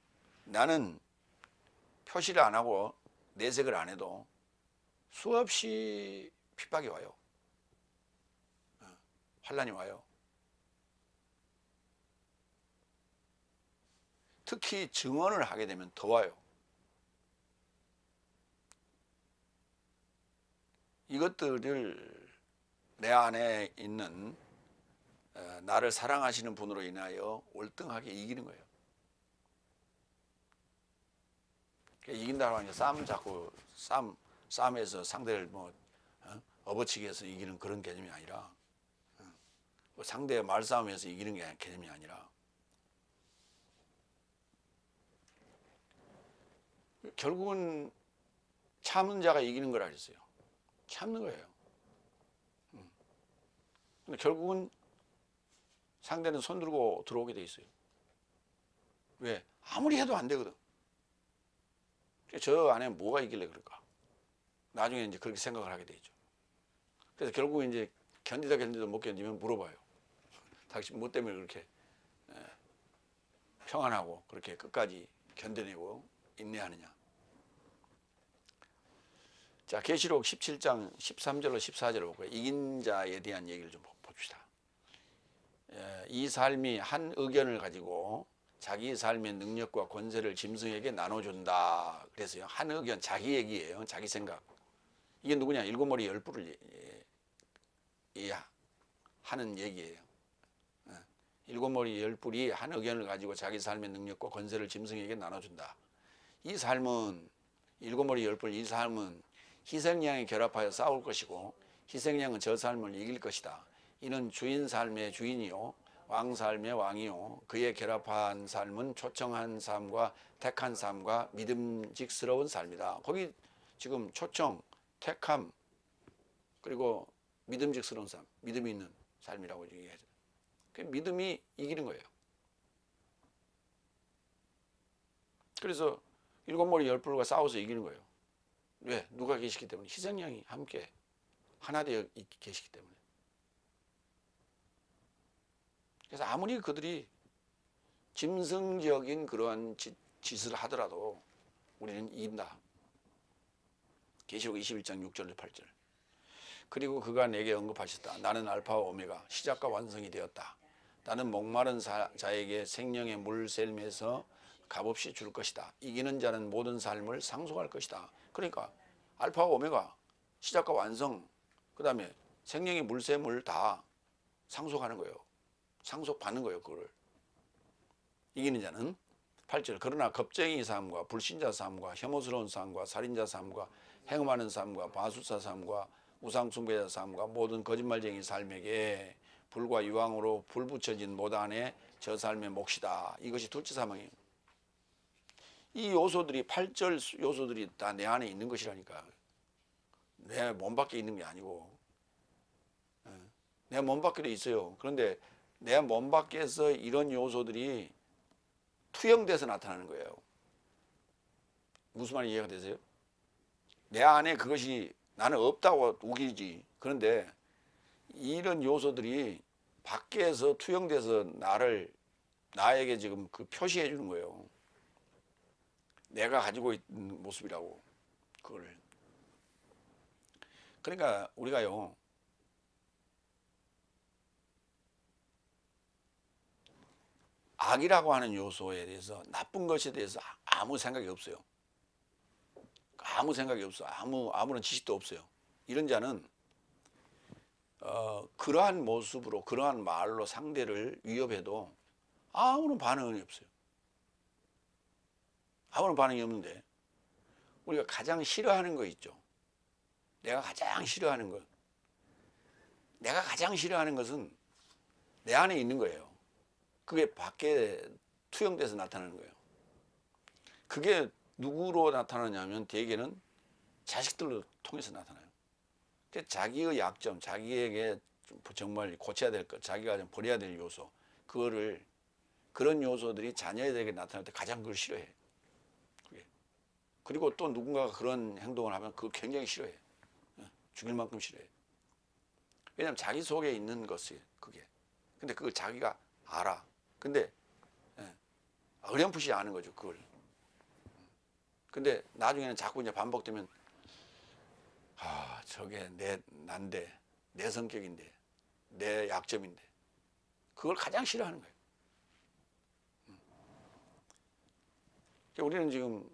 나는 표시를 안 하고 내색을 안 해도 수없이 핍박이 와요. 환난이 와요. 특히 증언을 하게 되면 더 와요. 이것들을 내 안에 있는 나를 사랑하시는 분으로 인하여 월등하게 이기는 거예요. 이긴다고 하니까 싸움 싸움에서 상대를 업어치기 해서 이기는 그런 개념이 아니라 뭐 상대의 말싸움에서 이기는 게 개념이 아니라 결국은 참는 자가 이기는 거라 그랬어요. 참는 거예요. 근데 결국은 상대는 손 들고 들어오게 돼 있어요. 왜? 아무리 해도 안 되거든. 저 안에 뭐가 있길래 그럴까? 나중에 이제 그렇게 생각을 하게 되죠. 그래서 결국 이제 견디다 못 견디면 물어봐요. 당신 뭐 때문에 그렇게 평안하고 그렇게 끝까지 견뎌내고 인내하느냐. 자, 계시록 17장 13절로 14절을 볼까요? 이긴 자에 대한 얘기를 좀 봅시다. 이 삶이 한 의견을 가지고 자기 삶의 능력과 권세를 짐승에게 나눠준다. 그래서요, 한 의견, 자기 얘기예요. 자기 생각. 이게 누구냐? 일곱 머리 열 뿔을 하는 얘기예요. 일곱 머리 열 뿔이 한 의견을 가지고 자기 삶의 능력과 권세를 짐승에게 나눠준다. 이 삶은 일곱 머리 열 뿔, 이 삶은 희생양에 결합하여 싸울 것이고 희생양은 저 삶을 이길 것이다. 이는 주인 삶의 주인이요 왕 삶의 왕이요 그에 결합한 삶은 초청한 삶과 택한 삶과 믿음직스러운 삶이다. 거기 지금 초청, 택함, 그리고 믿음직스러운 삶, 믿음이 있는 삶이라고 얘기하죠. 그 믿음이 이기는 거예요. 그래서 일곱 머리 열 뿔과 싸워서 이기는 거예요. 왜? 누가 계시기 때문에. 희생양이 함께 하나 되어 계시기 때문에. 그래서 아무리 그들이 짐승적인 그러한 짓을 하더라도 우리는 이긴다. 계시록 21장 6절 8절. 그리고 그가 내게 언급하셨다. 나는 알파와 오메가 시작과 완성이 되었다. 나는 목마른 자에게 생명의 물 샘에서 값없이 줄 것이다. 이기는 자는 모든 삶을 상속할 것이다. 그러니까 알파와 오메가 시작과 완성, 그 다음에 생명의 물샘을 다 상속하는 거예요. 상속받는 거예요. 그거를. 이기는 자는 8절. 그러나 겁쟁이 삶과 불신자 삶과 혐오스러운 삶과 살인자 삶과 행음하는 삶과 바수사 삶과 우상숭배자 삶과 모든 거짓말쟁이 삶에게 불과 유황으로 불 붙여진 못 안에 저 삶의 몫이다. 이것이 둘째 사망이에요. 이 요소들이 8절 요소들이 다 내 안에 있는 것이라니까. 내 몸 밖에 있는 게 아니고 내 몸 밖에도 있어요. 그런데 내 몸 밖에서 이런 요소들이 투영돼서 나타나는 거예요. 무슨 말인지 이해가 되세요? 내 안에 그것이 나는 없다고 우기지. 그런데 이런 요소들이 밖에서 투영돼서 나에게 지금 그 표시해 주는 거예요. 내가 가지고 있는 모습이라고. 그걸. 그러니까 우리가요, 악이라고 하는 요소에 대해서, 나쁜 것에 대해서 아무 생각이 없어요. 아무 생각이 없어. 아무런 지식도 없어요. 이런 자는 그러한 모습으로, 그러한 말로 상대를 위협해도 아무런 반응이 없어요. 아무런 반응이 없는데, 우리가 가장 싫어하는 거 있죠. 내가 가장 싫어하는 것. 내가 가장 싫어하는 것은 내 안에 있는 거예요. 그게 밖에 투영돼서 나타나는 거예요. 그게 누구로 나타나냐면 대개는 자식들로 통해서 나타나요. 자기의 약점, 자기에게 정말 고쳐야 될 것, 자기가 좀 버려야 될 요소, 그런 요소들이 자녀에게 나타날 때 가장 그걸 싫어해. 그게. 그리고 또 누군가가 그런 행동을 하면 그걸 굉장히 싫어해. 죽일 만큼 싫어해. 왜냐하면 자기 속에 있는 것이 그게. 근데 그걸 자기가 알아. 근데 어렴풋이 아는 거죠, 그걸. 근데 나중에는 자꾸 이제 반복되면 저게 난데, 내 성격인데, 내 약점인데, 그걸 가장 싫어하는 거예요. 우리는 지금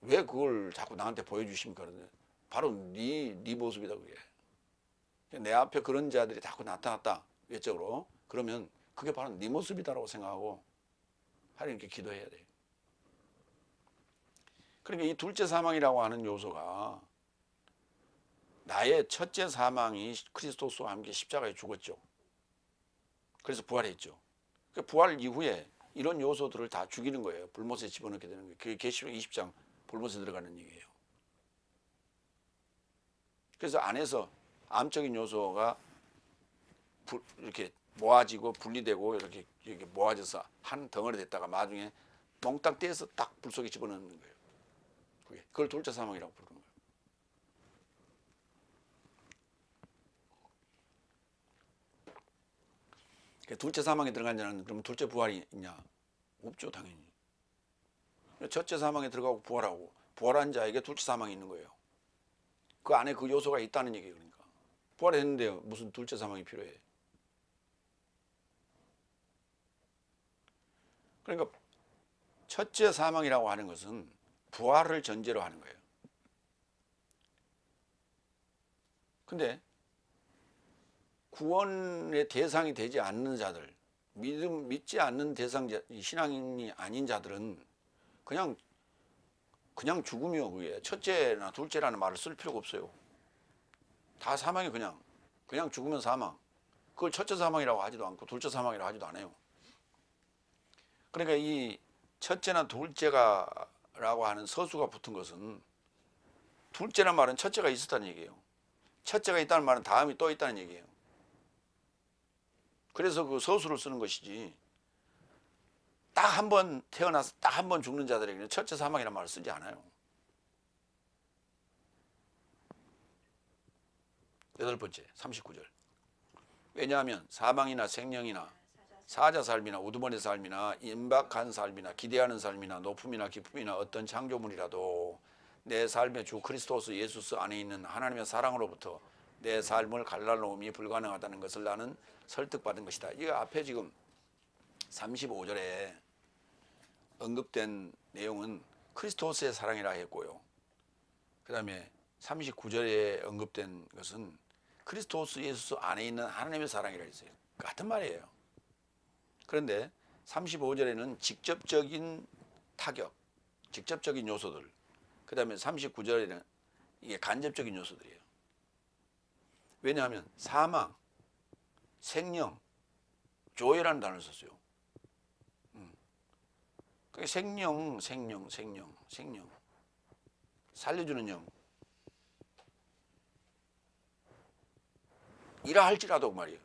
왜 그걸 자꾸 나한테 보여주십니까? 그러는데 바로 네 모습이다 그게. 내 앞에 그런 자들이 자꾸 나타났다 외적으로. 그러면 그게 바로 네 모습이다라고 생각하고 하나님께 기도해야 돼요. 그러니까 이 둘째 사망이라고 하는 요소가 나의 첫째 사망이 그리스도와 함께 십자가에 죽었죠. 그래서 부활했죠. 그 부활 이후에 이런 요소들을 다 죽이는 거예요. 불못에 집어넣게 되는 거예요. 그게 계시록 20장 불못에 들어가는 얘기예요. 그래서 안에서 암적인 요소가 이렇게 모아지고 분리되고 이렇게 모아져서 한 덩어리 됐다가 나중에 몽땅 떼서 딱 불 속에 집어넣는 거예요. 그걸 둘째 사망이라고 부르는 거예요. 둘째 사망에 들어간 자는 그럼 둘째 부활이 있냐? 없죠, 당연히. 첫째 사망에 들어가고 부활하고 부활한 자에게 둘째 사망이 있는 거예요. 그 안에 그 요소가 있다는 얘기예요. 그러니까 부활했는데 무슨 둘째 사망이 필요해? 그러니까 첫째 사망이라고 하는 것은 부활을 전제로 하는 거예요. 근데 구원의 대상이 되지 않는 자들, 믿지 않는 대상자, 신앙인이 아닌 자들은 그냥 죽으며 그게 첫째나 둘째라는 말을 쓸 필요가 없어요. 다 사망이 그냥 죽으면 사망. 그걸 첫째 사망이라고 하지도 않고 둘째 사망이라고 하지도 않아요. 그러니까 이 첫째나 둘째가라고 하는 서수가 붙은 것은 둘째란 말은 첫째가 있었다는 얘기예요. 첫째가 있다는 말은 다음이 또 있다는 얘기예요. 그래서 그 서수를 쓰는 것이지 딱 한 번 태어나서 딱 한 번 죽는 자들에게는 첫째 사망이라는 말을 쓰지 않아요. 여덟 번째 39절. 왜냐하면 사망이나 생명이나 사자 삶이나 우두머리 삶이나 임박한 삶이나 기대하는 삶이나 높음이나 기쁨이나 어떤 창조물이라도 내 삶의 주 그리스도스 예수스 안에 있는 하나님의 사랑으로부터 내 삶을 갈라놓음이 불가능하다는 것을 나는 설득받은 것이다. 이거 앞에 지금 35절에 언급된 내용은 그리스도스의 사랑이라 했고요. 그 다음에 39절에 언급된 것은 그리스도스 예수 안에 있는 하나님의 사랑이라 했어요. 같은 말이에요. 그런데 35절에는 직접적인 타격, 직접적인 요소들, 그 다음에 39절에는 이게 간접적인 요소들이에요. 왜냐하면 사망, 생명, 조회라는 단어를 썼어요. 그게 생명, 살려주는 영. 이라 할지라도 말이에요.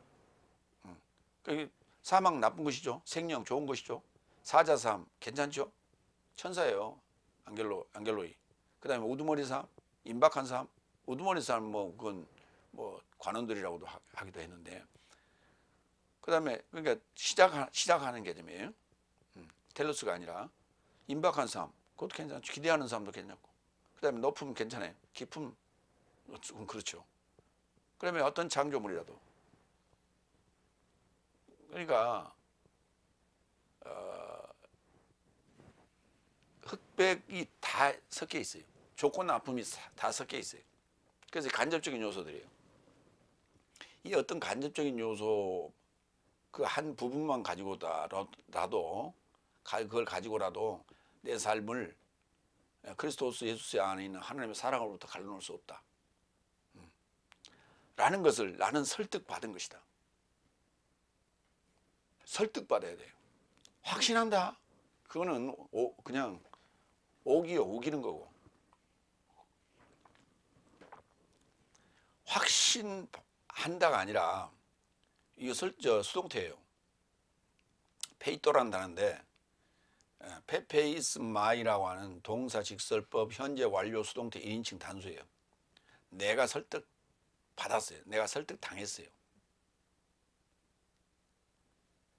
사망 나쁜 것이죠. 생명 좋은 것이죠. 사자 삶 괜찮죠. 천사예요. 안겔로이. 그 다음에 우두머리 삶, 임박한 삶. 우두머리 삶 그건 관원들이라고도 하기도 했는데. 그 다음에 그러니까 시작하는 개념이에요. 텔러스가 아니라 임박한 삶 그것도 괜찮죠. 기대하는 삶도 괜찮고. 그 다음에 높음 괜찮아요. 깊음 그렇죠. 그러면 어떤 창조물이라도 그러니까 흑백이 다 섞여 있어요. 좋고 나쁨이 다 섞여 있어요. 그래서 간접적인 요소들이에요. 이 어떤 간접적인 요소 그 한 부분만 가지고라도 그걸 가지고라도 내 삶을 그리스도스 예수 안에 있는 하나님의 사랑으로부터 갈라놓을 수 없다. 라는 것을 나는 설득받은 것이다. 설득받아야 돼요. 확신한다. 그거는 그냥 우기는 거고. 확신한다가 아니라 이거 수동태예요. 페이토라는 단어인데 페페이스마이라고 하는 동사 직설법 현재 완료 수동태 1인칭 단수예요. 내가 설득받았어요. 내가 설득당했어요.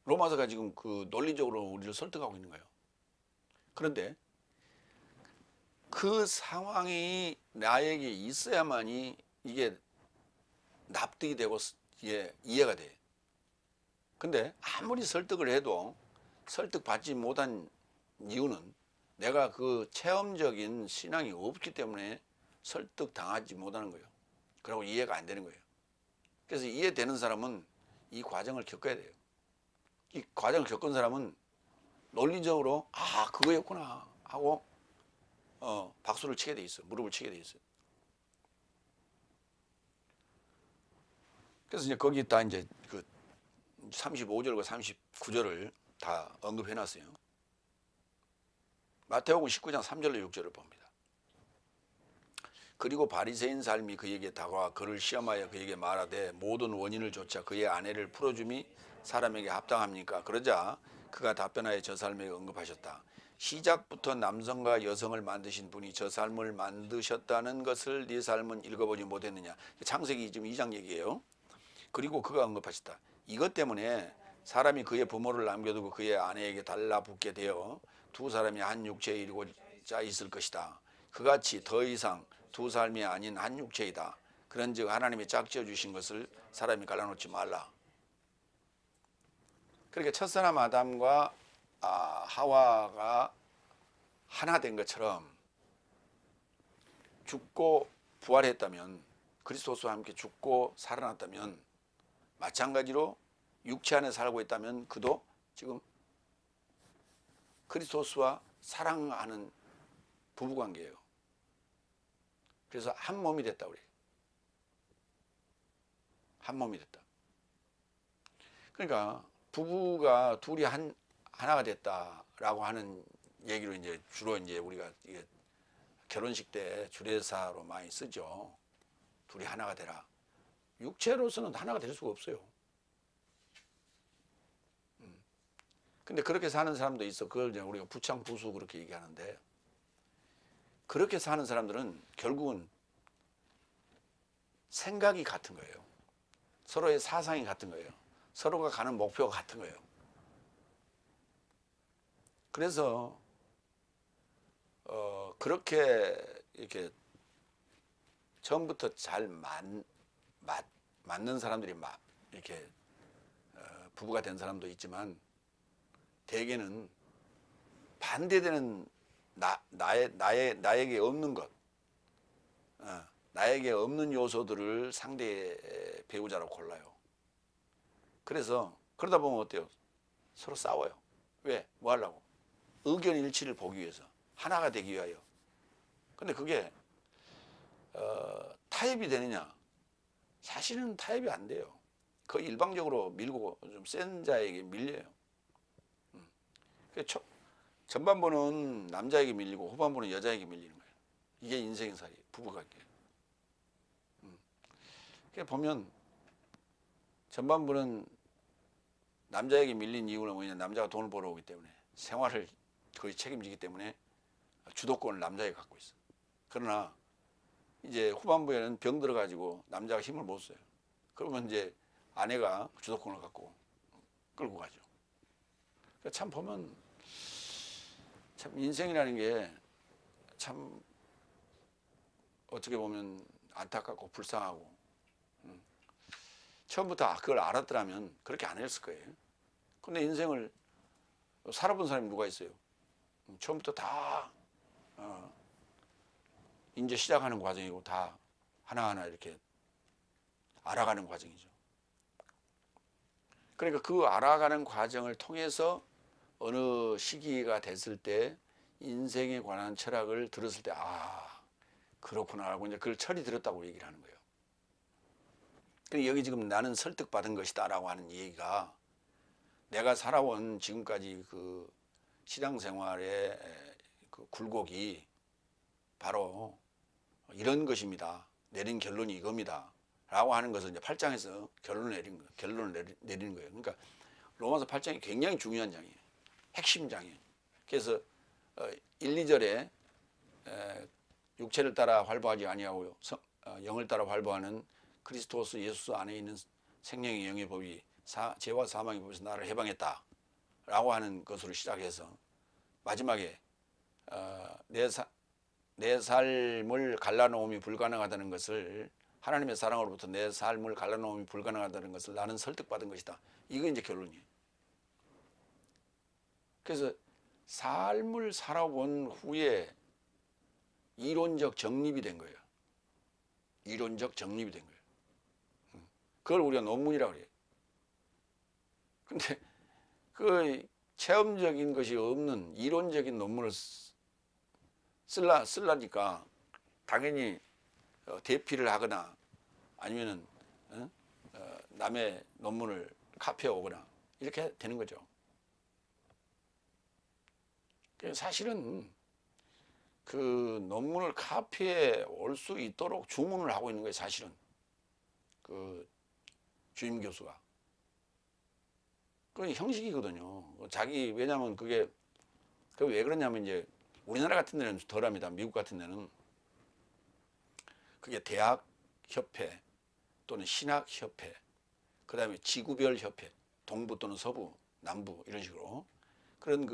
로마서가 지금 그 논리적으로 우리를 설득하고 있는 거예요. 그런데 그 상황이 나에게 있어야만이 이게 납득이 되고 이해가 돼. 근데 아무리 설득을 해도 설득받지 못한 이유는 내가 그 체험적인 신앙이 없기 때문에 설득당하지 못하는 거예요. 그리고 이해가 안 되는 거예요. 그래서 이해되는 사람은 이 과정을 겪어야 돼요. 이 과정을 겪은 사람은 논리적으로 그거였구나 하고 박수를 치게 돼 있어. 무릎을 치게 돼 있어. 그래서 이제 거기다 이제 그 35절과 39절을 다 언급해 놨어요. 마태복음 19장 3절로 6절을 봅니다. 그리고 바리새인 삶이 그에게 다가와 그를 시험하여 그에게 말하되 모든 원인을 조차 그의 아내를 풀어줌이 사람에게 합당합니까? 그러자 그가 답변하여 저 삶에게 언급하셨다. 시작부터 남성과 여성을 만드신 분이 저 삶을 만드셨다는 것을 네 삶은 읽어보지 못했느냐. 창세기 지금 2장 얘기예요. 그리고 그가 언급하셨다. 이것 때문에 사람이 그의 부모를 남겨두고 그의 아내에게 달라붙게 되어 두 사람이 한 육체에 이루고자 있을 것이다. 그같이 더 이상 두 삶이 아닌 한 육체이다. 그런즉 하나님이 짝지어 주신 것을 사람이 갈라놓지 말라. 그러니까 첫사람 아담과 하와가 하나 된 것처럼 죽고 부활했다면, 그리스도와 함께 죽고 살아났다면, 마찬가지로 육체 안에 살고 있다면 그도 지금 그리스도와 사랑하는 부부관계예요. 그래서 한 몸이 됐다. 우리 한 몸이 됐다. 그러니까 부부가 둘이 하나가 됐다라고 하는 얘기로 이제 주로 이제 우리가 이게 결혼식 때 주례사로 많이 쓰죠. 둘이 하나가 되라. 육체로서는 하나가 될 수가 없어요. 근데 그렇게 사는 사람도 있어. 그걸 이제 우리가 부창부수 그렇게 얘기하는데, 그렇게 사는 사람들은 결국은 생각이 같은 거예요. 서로의 사상이 같은 거예요. 서로가 가는 목표가 같은 거예요. 그래서 그렇게 이렇게 처음부터 잘 맞는 사람들이 이렇게 부부가 된 사람도 있지만, 대개는 반대되는 나에게 없는 것, 나에게 없는 요소들을 상대의 배우자로 골라요. 그래서 그러다 보면 어때요? 서로 싸워요. 왜? 뭐 하려고? 의견 일치를 보기 위해서, 하나가 되기 위하여. 근데 그게 타협이 되느냐? 사실은 타협이 안 돼요. 거의 일방적으로 밀고 좀 센 자에게 밀려요. 전반부는 남자에게 밀리고 후반부는 여자에게 밀리는 거예요. 이게 인생살이, 부부관계. 보면 전반부는 남자에게 밀린 이유는 뭐냐? 남자가 돈을 벌어오기 때문에, 생활을 거의 책임지기 때문에 주도권을 남자가 갖고 있어. 그러나 이제 후반부에는 병 들어가지고 남자가 힘을 못 써요. 그러면 이제 아내가 주도권을 갖고 끌고 가죠. 참 보면 참 인생이라는 게 참 어떻게 보면 안타깝고 불쌍하고, 처음부터 그걸 알았더라면 그렇게 안 했을 거예요. 근데 인생을 살아본 사람이 누가 있어요? 처음부터 다 이제 시작하는 과정이고 다 하나하나 이렇게 알아가는 과정이죠. 그러니까 그 알아가는 과정을 통해서 어느 시기가 됐을 때 인생에 관한 철학을 들었을 때, 그렇구나 하고 이제 그걸 철이 들었다고 얘기를 하는 거예요. 그러니까 여기 지금 나는 설득받은 것이다 라고 하는 얘기가, 내가 살아온 지금까지 그 신앙생활의 그 굴곡이 바로 이런 것입니다. 내린 결론이 이겁니다. 라고 하는 것을 이제 8장에서 결론을 내리는 거예요. 그러니까 로마서 8장이 굉장히 중요한 장이에요. 핵심 장이에요. 그래서 1, 2절에 육체를 따라 활보하지 아니하고 영을 따라 활보하는 그리스도스 예수 안에 있는 생명의 영의 법이 죄와 사망의 법에서 나를 해방했다 라고 하는 것으로 시작해서 마지막에 내 삶을 갈라놓음이 불가능하다는 것을, 하나님의 사랑으로부터 내 삶을 갈라놓음이 불가능하다는 것을 나는 설득받은 것이다. 이거 이제 결론이에요. 그래서 삶을 살아본 후에 이론적 정립이 된 거예요. 이론적 정립이 된 거예요. 그걸 우리가 논문이라고 그래요. 근데 그 체험적인 것이 없는 이론적인 논문을 쓸라니까 당연히 대피를 하거나 아니면은 남의 논문을 카피해 오거나 이렇게 되는 거죠. 사실은 그 논문을 카피해 올 수 있도록 주문을 하고 있는 거예요. 사실은 그 주임 교수가. 그건 형식이거든요. 왜냐하면 그게 왜 그러냐면 이제 우리나라 같은 데는 덜합니다. 미국 같은 데는 그게 대학 협회 또는 신학 협회, 그 다음에 지구별 협회, 동부 또는 서부, 남부 이런 식으로 그런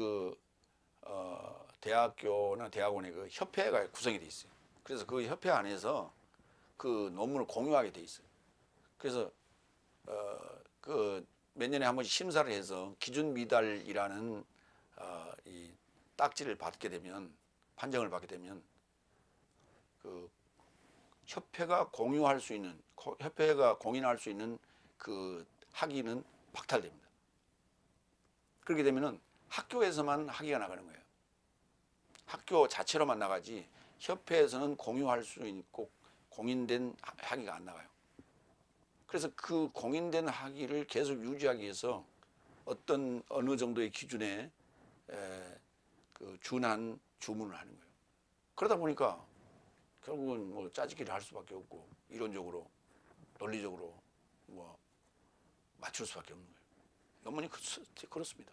대학교나 대학원의 그 협회가 구성이 돼 있어요. 그래서 그 협회 안에서 그 논문을 공유하게 돼 있어요. 그래서 그 몇 년에 한 번씩 심사를 해서 기준 미달이라는 이 딱지를 받게 되면, 판정을 받게 되면 그 협회가 공인할 수 있는 그 학위는 박탈됩니다. 그렇게 되면은 학교에서만 학위가 나가는 거예요. 학교 자체로만 나가지 협회에서는 공유할 수 있고 공인된 학위가 안 나가요. 그래서 그 공인된 학위를 계속 유지하기 위해서 어느 정도의 기준에 그 준한 주문을 하는 거예요. 그러다 보니까 결국은 뭐 짜집기를 할 수밖에 없고 이론적으로 논리적으로 뭐 맞출 수밖에 없는 거예요. 논문이 그렇습니다.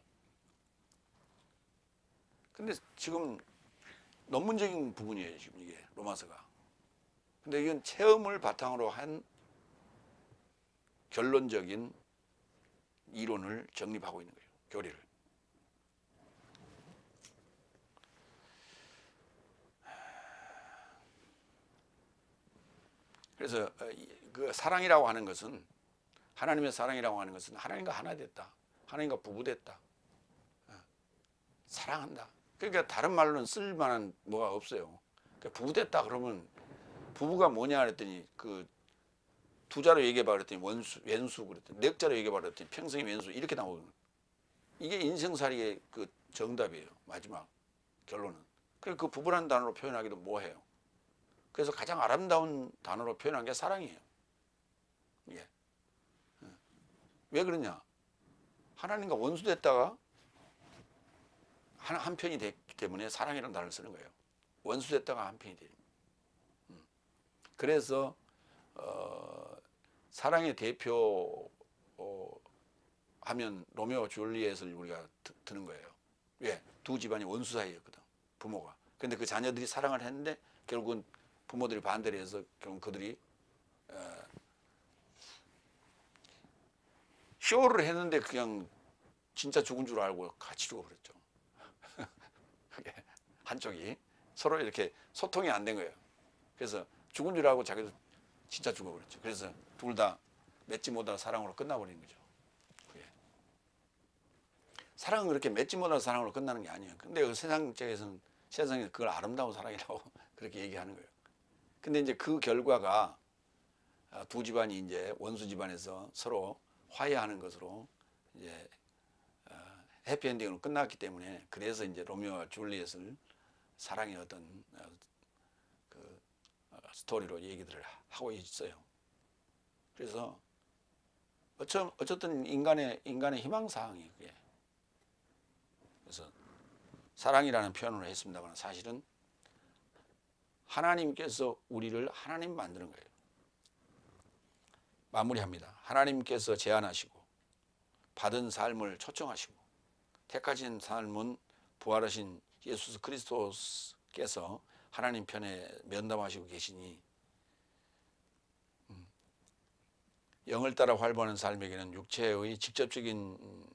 근데 지금 논문적인 부분이에요. 지금 이게 로마서가. 근데 이건 체험을 바탕으로 한 결론적인 이론을 정립하고 있는 거예요. 교리를. 그래서 그 사랑이라고 하는 것은, 하나님의 사랑이라고 하는 것은 하나님과 하나 됐다, 하나님과 부부됐다, 사랑한다. 그러니까 다른 말로는 쓸만한 뭐가 없어요. 그러니까 부부됐다 그러면 부부가 뭐냐 그랬더니 그 두 자로 얘기해봐 그랬더니 왼수 그랬더니 네 자로 얘기해봐 그랬더니 평생의 왼수 이렇게 나오는, 이게 인생살이의 그 정답이에요. 마지막 결론은. 그래서 그 부부라는 단어로 표현하기도 뭐해요. 그래서 가장 아름다운 단어로 표현한 게 사랑이에요. 예. 왜 그러냐? 하나님과 원수됐다가 한 편이 됐기 때문에 사랑이라는 단어를 쓰는 거예요. 원수됐다가 한 편이 돼요. 그래서 사랑의 대표 하면 로미오와 줄리엣을 우리가 드는 거예요. 왜? 두 집안이 원수 사이였거든, 부모가. 근데 그 자녀들이 사랑을 했는데 결국은 부모들이 반대를 해서 결국 그들이 쇼를 했는데 그냥 진짜 죽은 줄 알고 같이 죽어버렸죠. 그게 한쪽이 서로 이렇게 소통이 안 된 거예요. 그래서 죽은 줄 알고 자기도 진짜 죽어버렸죠. 그래서 둘 다 맺지 못할 사랑으로 끝나버린 거죠. 그게. 사랑은 그렇게 맺지 못할 사랑으로 끝나는 게 아니에요. 근데 그 세상에서는 그걸 아름다운 사랑이라고 그렇게 얘기하는 거예요. 근데 이제 그 결과가 두 집안이 이제 원수 집안에서 서로 화해하는 것으로 이제 해피엔딩으로 끝났기 때문에, 그래서 이제 로미오와 줄리엣을 사랑의 어떤 그 스토리로 얘기들을 하고 있어요. 그래서 어쨌든 인간의 희망사항이에요, 그게. 그래서 사랑이라는 표현을 했습니다만 사실은 하나님께서 우리를 하나님 만드는 거예요. 마무리합니다. 하나님께서 제안하시고 받은 삶을 초청하시고 택하신 삶은 부활하신 예수 그리스도께서 하나님 편에 면담하시고 계시니, 영을 따라 활보하는 삶에게는 육체의 직접적인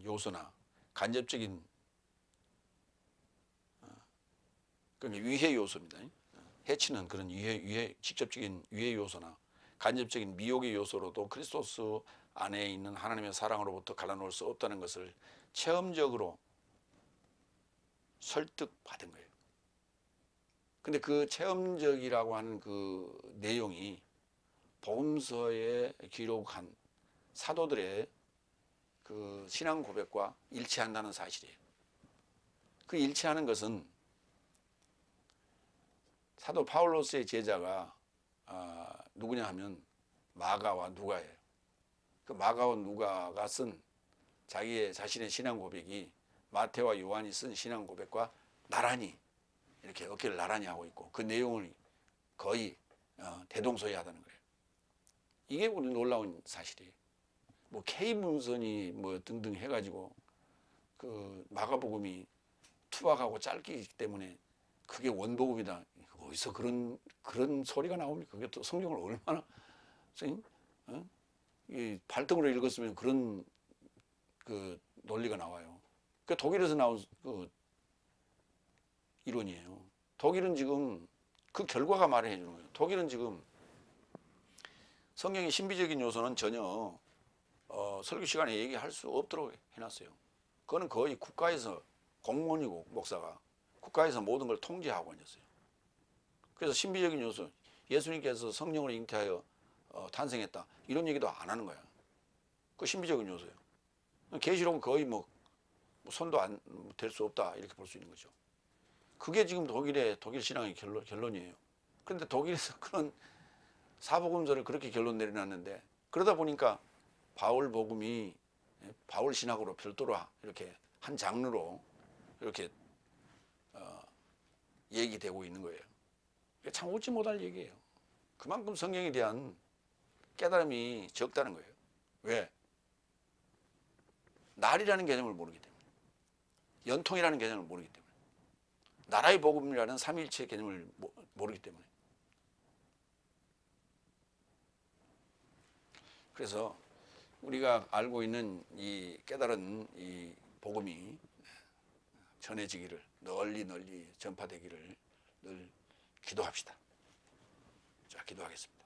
요소나 간접적인 그러니까 위해 요소입니다. 해치는 그런 직접적인 위해 요소나 간접적인 미혹의 요소로도 그리스도스 안에 있는 하나님의 사랑으로부터 갈라놓을 수 없다는 것을 체험적으로 설득받은 거예요. 근데 그 체험적이라고 하는 그 내용이 복음서에 기록한 사도들의 그 신앙 고백과 일치한다는 사실이에요. 그 일치하는 것은 사도 바울로스의 제자가 누구냐 하면 마가와 누가예요. 그 마가와 누가가 쓴 자신의 신앙 고백이 마태와 요한이 쓴 신앙 고백과 나란히 이렇게 어깨를 나란히 하고 있고 그 내용을 거의 대동소이하다는 거예요. 이게 우리 놀라운 사실이에요. 뭐 K문선이 뭐 등등 해가지고 그 마가복음이 투박하고 짧기 때문에 그게 원복음이다. 어디서 그런 소리가 나옵니까? 그게 또 성경을 얼마나 이 발등으로 읽었으면 그런 그 논리가 나와요. 그 독일에서 나온 그 이론이에요. 독일은 지금 그 결과가 말해 주는 거예요. 독일은 지금 성경의 신비적인 요소는 전혀 설교 시간에 얘기할 수 없도록 해놨어요. 그거는 거의 국가에서 공무원이고 목사가 국가에서 모든 걸 통제하고 앉았어요. 그래서 신비적인 요소, 예수님께서 성령으로 잉태하여 탄생했다 이런 얘기도 안 하는 거야. 그 신비적인 요소예요. 계시록은 거의 뭐 손도 안 될 수 없다 이렇게 볼 수 있는 거죠. 그게 지금 독일 신앙의 결론이에요. 그런데 독일에서 그런 사복음서를 그렇게 결론 내려놨는데 그러다 보니까 바울 복음이 바울 신학으로 별도로 이렇게 한 장르로 이렇게 얘기되고 있는 거예요. 참 웃지 못할 얘기예요. 그만큼 성경에 대한 깨달음이 적다는 거예요. 왜? 날이라는 개념을 모르기 때문에, 연통이라는 개념을 모르기 때문에, 나라의 복음이라는 삼위일체 개념을 모르기 때문에. 그래서 우리가 알고 있는 이 깨달은 이 복음이 전해지기를, 널리 전파되기를 늘 기도합시다. 자, 기도하겠습니다.